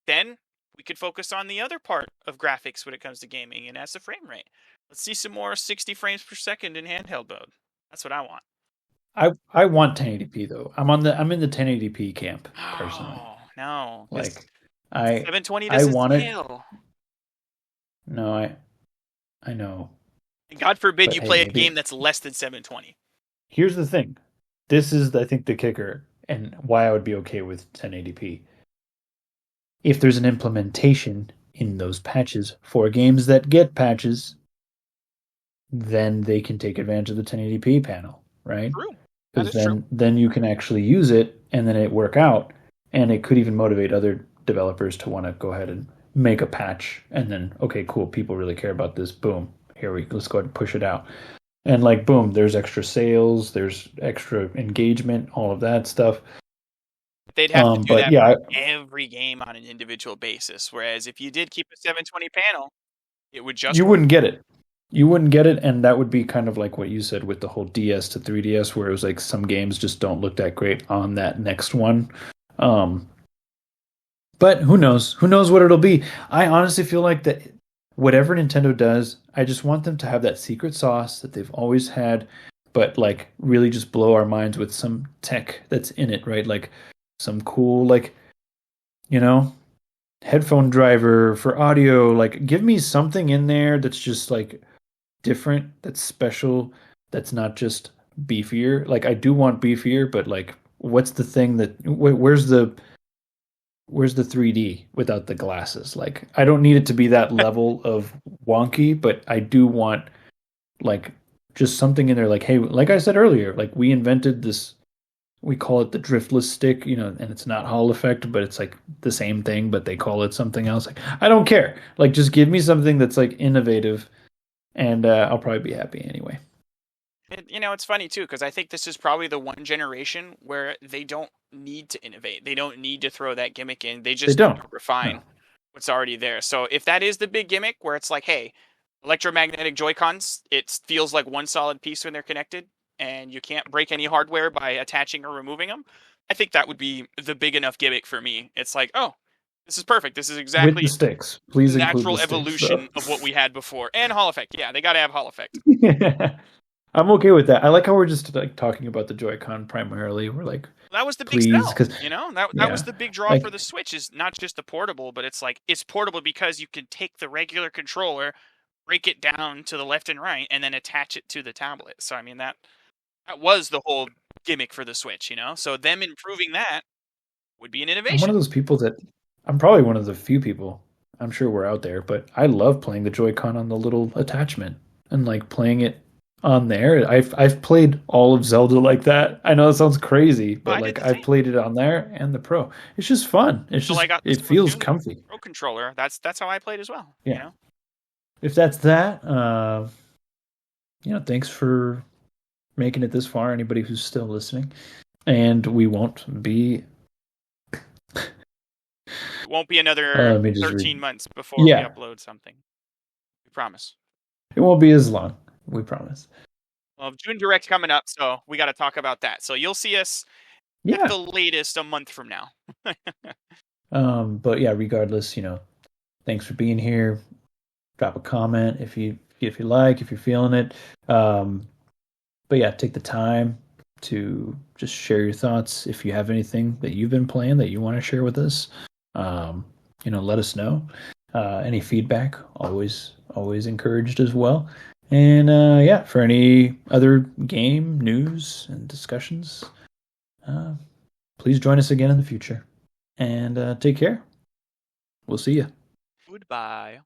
then we could focus on the other part of graphics when it comes to gaming, and that's the frame rate. Let's see some more 60 frames per second in handheld mode. That's what I want. I want 1080p though. I'm in the 1080p camp personally. Oh no, Like I 720 I doesn't want it. scale. No, I know. And God forbid But you hey, play a maybe game that's less than 720. here's the thing. This is I think the kicker and why I would be okay with 1080p. if there's an implementation in those patches for games that get patches, then they can take advantage of the 1080p panel, right? True. That Because is true. then you can actually use it and then it work out, and it could even motivate other developers to want to go ahead and make a patch, and then okay, cool, people really care about this. Boom, let's go ahead and push it out, and like boom, there's extra sales, there's extra engagement, all of that stuff. They'd have to do But that yeah, for every game on an individual basis. Whereas if you did keep a 720 panel, it would just you work. wouldn't get it. You wouldn't get it, and that would be kind of like what you said with the whole DS to 3DS, where it was like some games just don't look that great on that next one. Um, but who knows? Who knows what it'll be? I honestly feel like that whatever Nintendo does, I just want them to have that secret sauce that they've always had, but like really just blow our minds with some tech that's in it, right? Like some cool, like, you know, headphone driver for audio. Like, give me something in there that's just like different, that's special, that's not just beefier. Like, I do want beefier, but like, what's the thing that where's the 3D without the glasses? Like, I don't need it to be that level of wonky, but I do want like just something in there. Like, hey, like I said earlier, like we invented this. We call it the driftless stick, and it's not Hall effect, but it's like the same thing, but they call it something else. Like, I don't care. Like, just give me something that's like innovative, and I'll probably be happy anyway. It's funny too, because I think this is probably the one generation where they don't need to innovate. They don't need to throw that gimmick in. They They just don't. need to refine No. what's already there. So if that is the big gimmick where it's like, hey, electromagnetic Joy-Cons, it feels like one solid piece when they're connected, and you can't break any hardware by attaching or removing them, I think that would be the big enough gimmick for me. It's like, oh, this is perfect. This is With exactly the sticks. the Please include natural the sticks, though. evolution of what we had before. And Hall effect. Yeah, they got to have Hall effect. I'm okay with that. I like how we're just like talking about the Joy-Con primarily. We're like, That was the big please, sell. because That was yeah, the big draw for like the Switch, is not just the portable, but it's like it's portable because you can take the regular controller, break it down to the left and right, and then attach it to the tablet. So I mean that was the whole gimmick for the Switch. So them improving that would be an I'm one innovation. of those people that I'm probably one of the few people. I'm sure we're out there, but I love playing the Joy-Con on the little attachment and like playing it on there. I've played all of Zelda like that. I know it sounds crazy, Oh, but I did like the I've same played it on there and the Pro. It's just fun. It's until I just got the it feels Splatoon comfy. Pro controller. That's how I played as well. Yeah. If that's that, thanks for making it this far. Anybody who's still listening, and we won't be. It won't be another Let me just 13 read. months before we Yeah, upload something. We promise. it won't be as long. We promise. Well, June Direct coming up, so we got to talk about that. So you'll see us at Yeah. the latest a month from now. But yeah, regardless, thanks for being here. Drop a comment if you like, if you're feeling it. But yeah, take the time to just share your thoughts. If you have anything that you've been playing that you want to share with us, let us know. Any feedback, always encouraged as well. And yeah, for any other game news and discussions, please join us again in the future. And take care. We'll see you. Goodbye.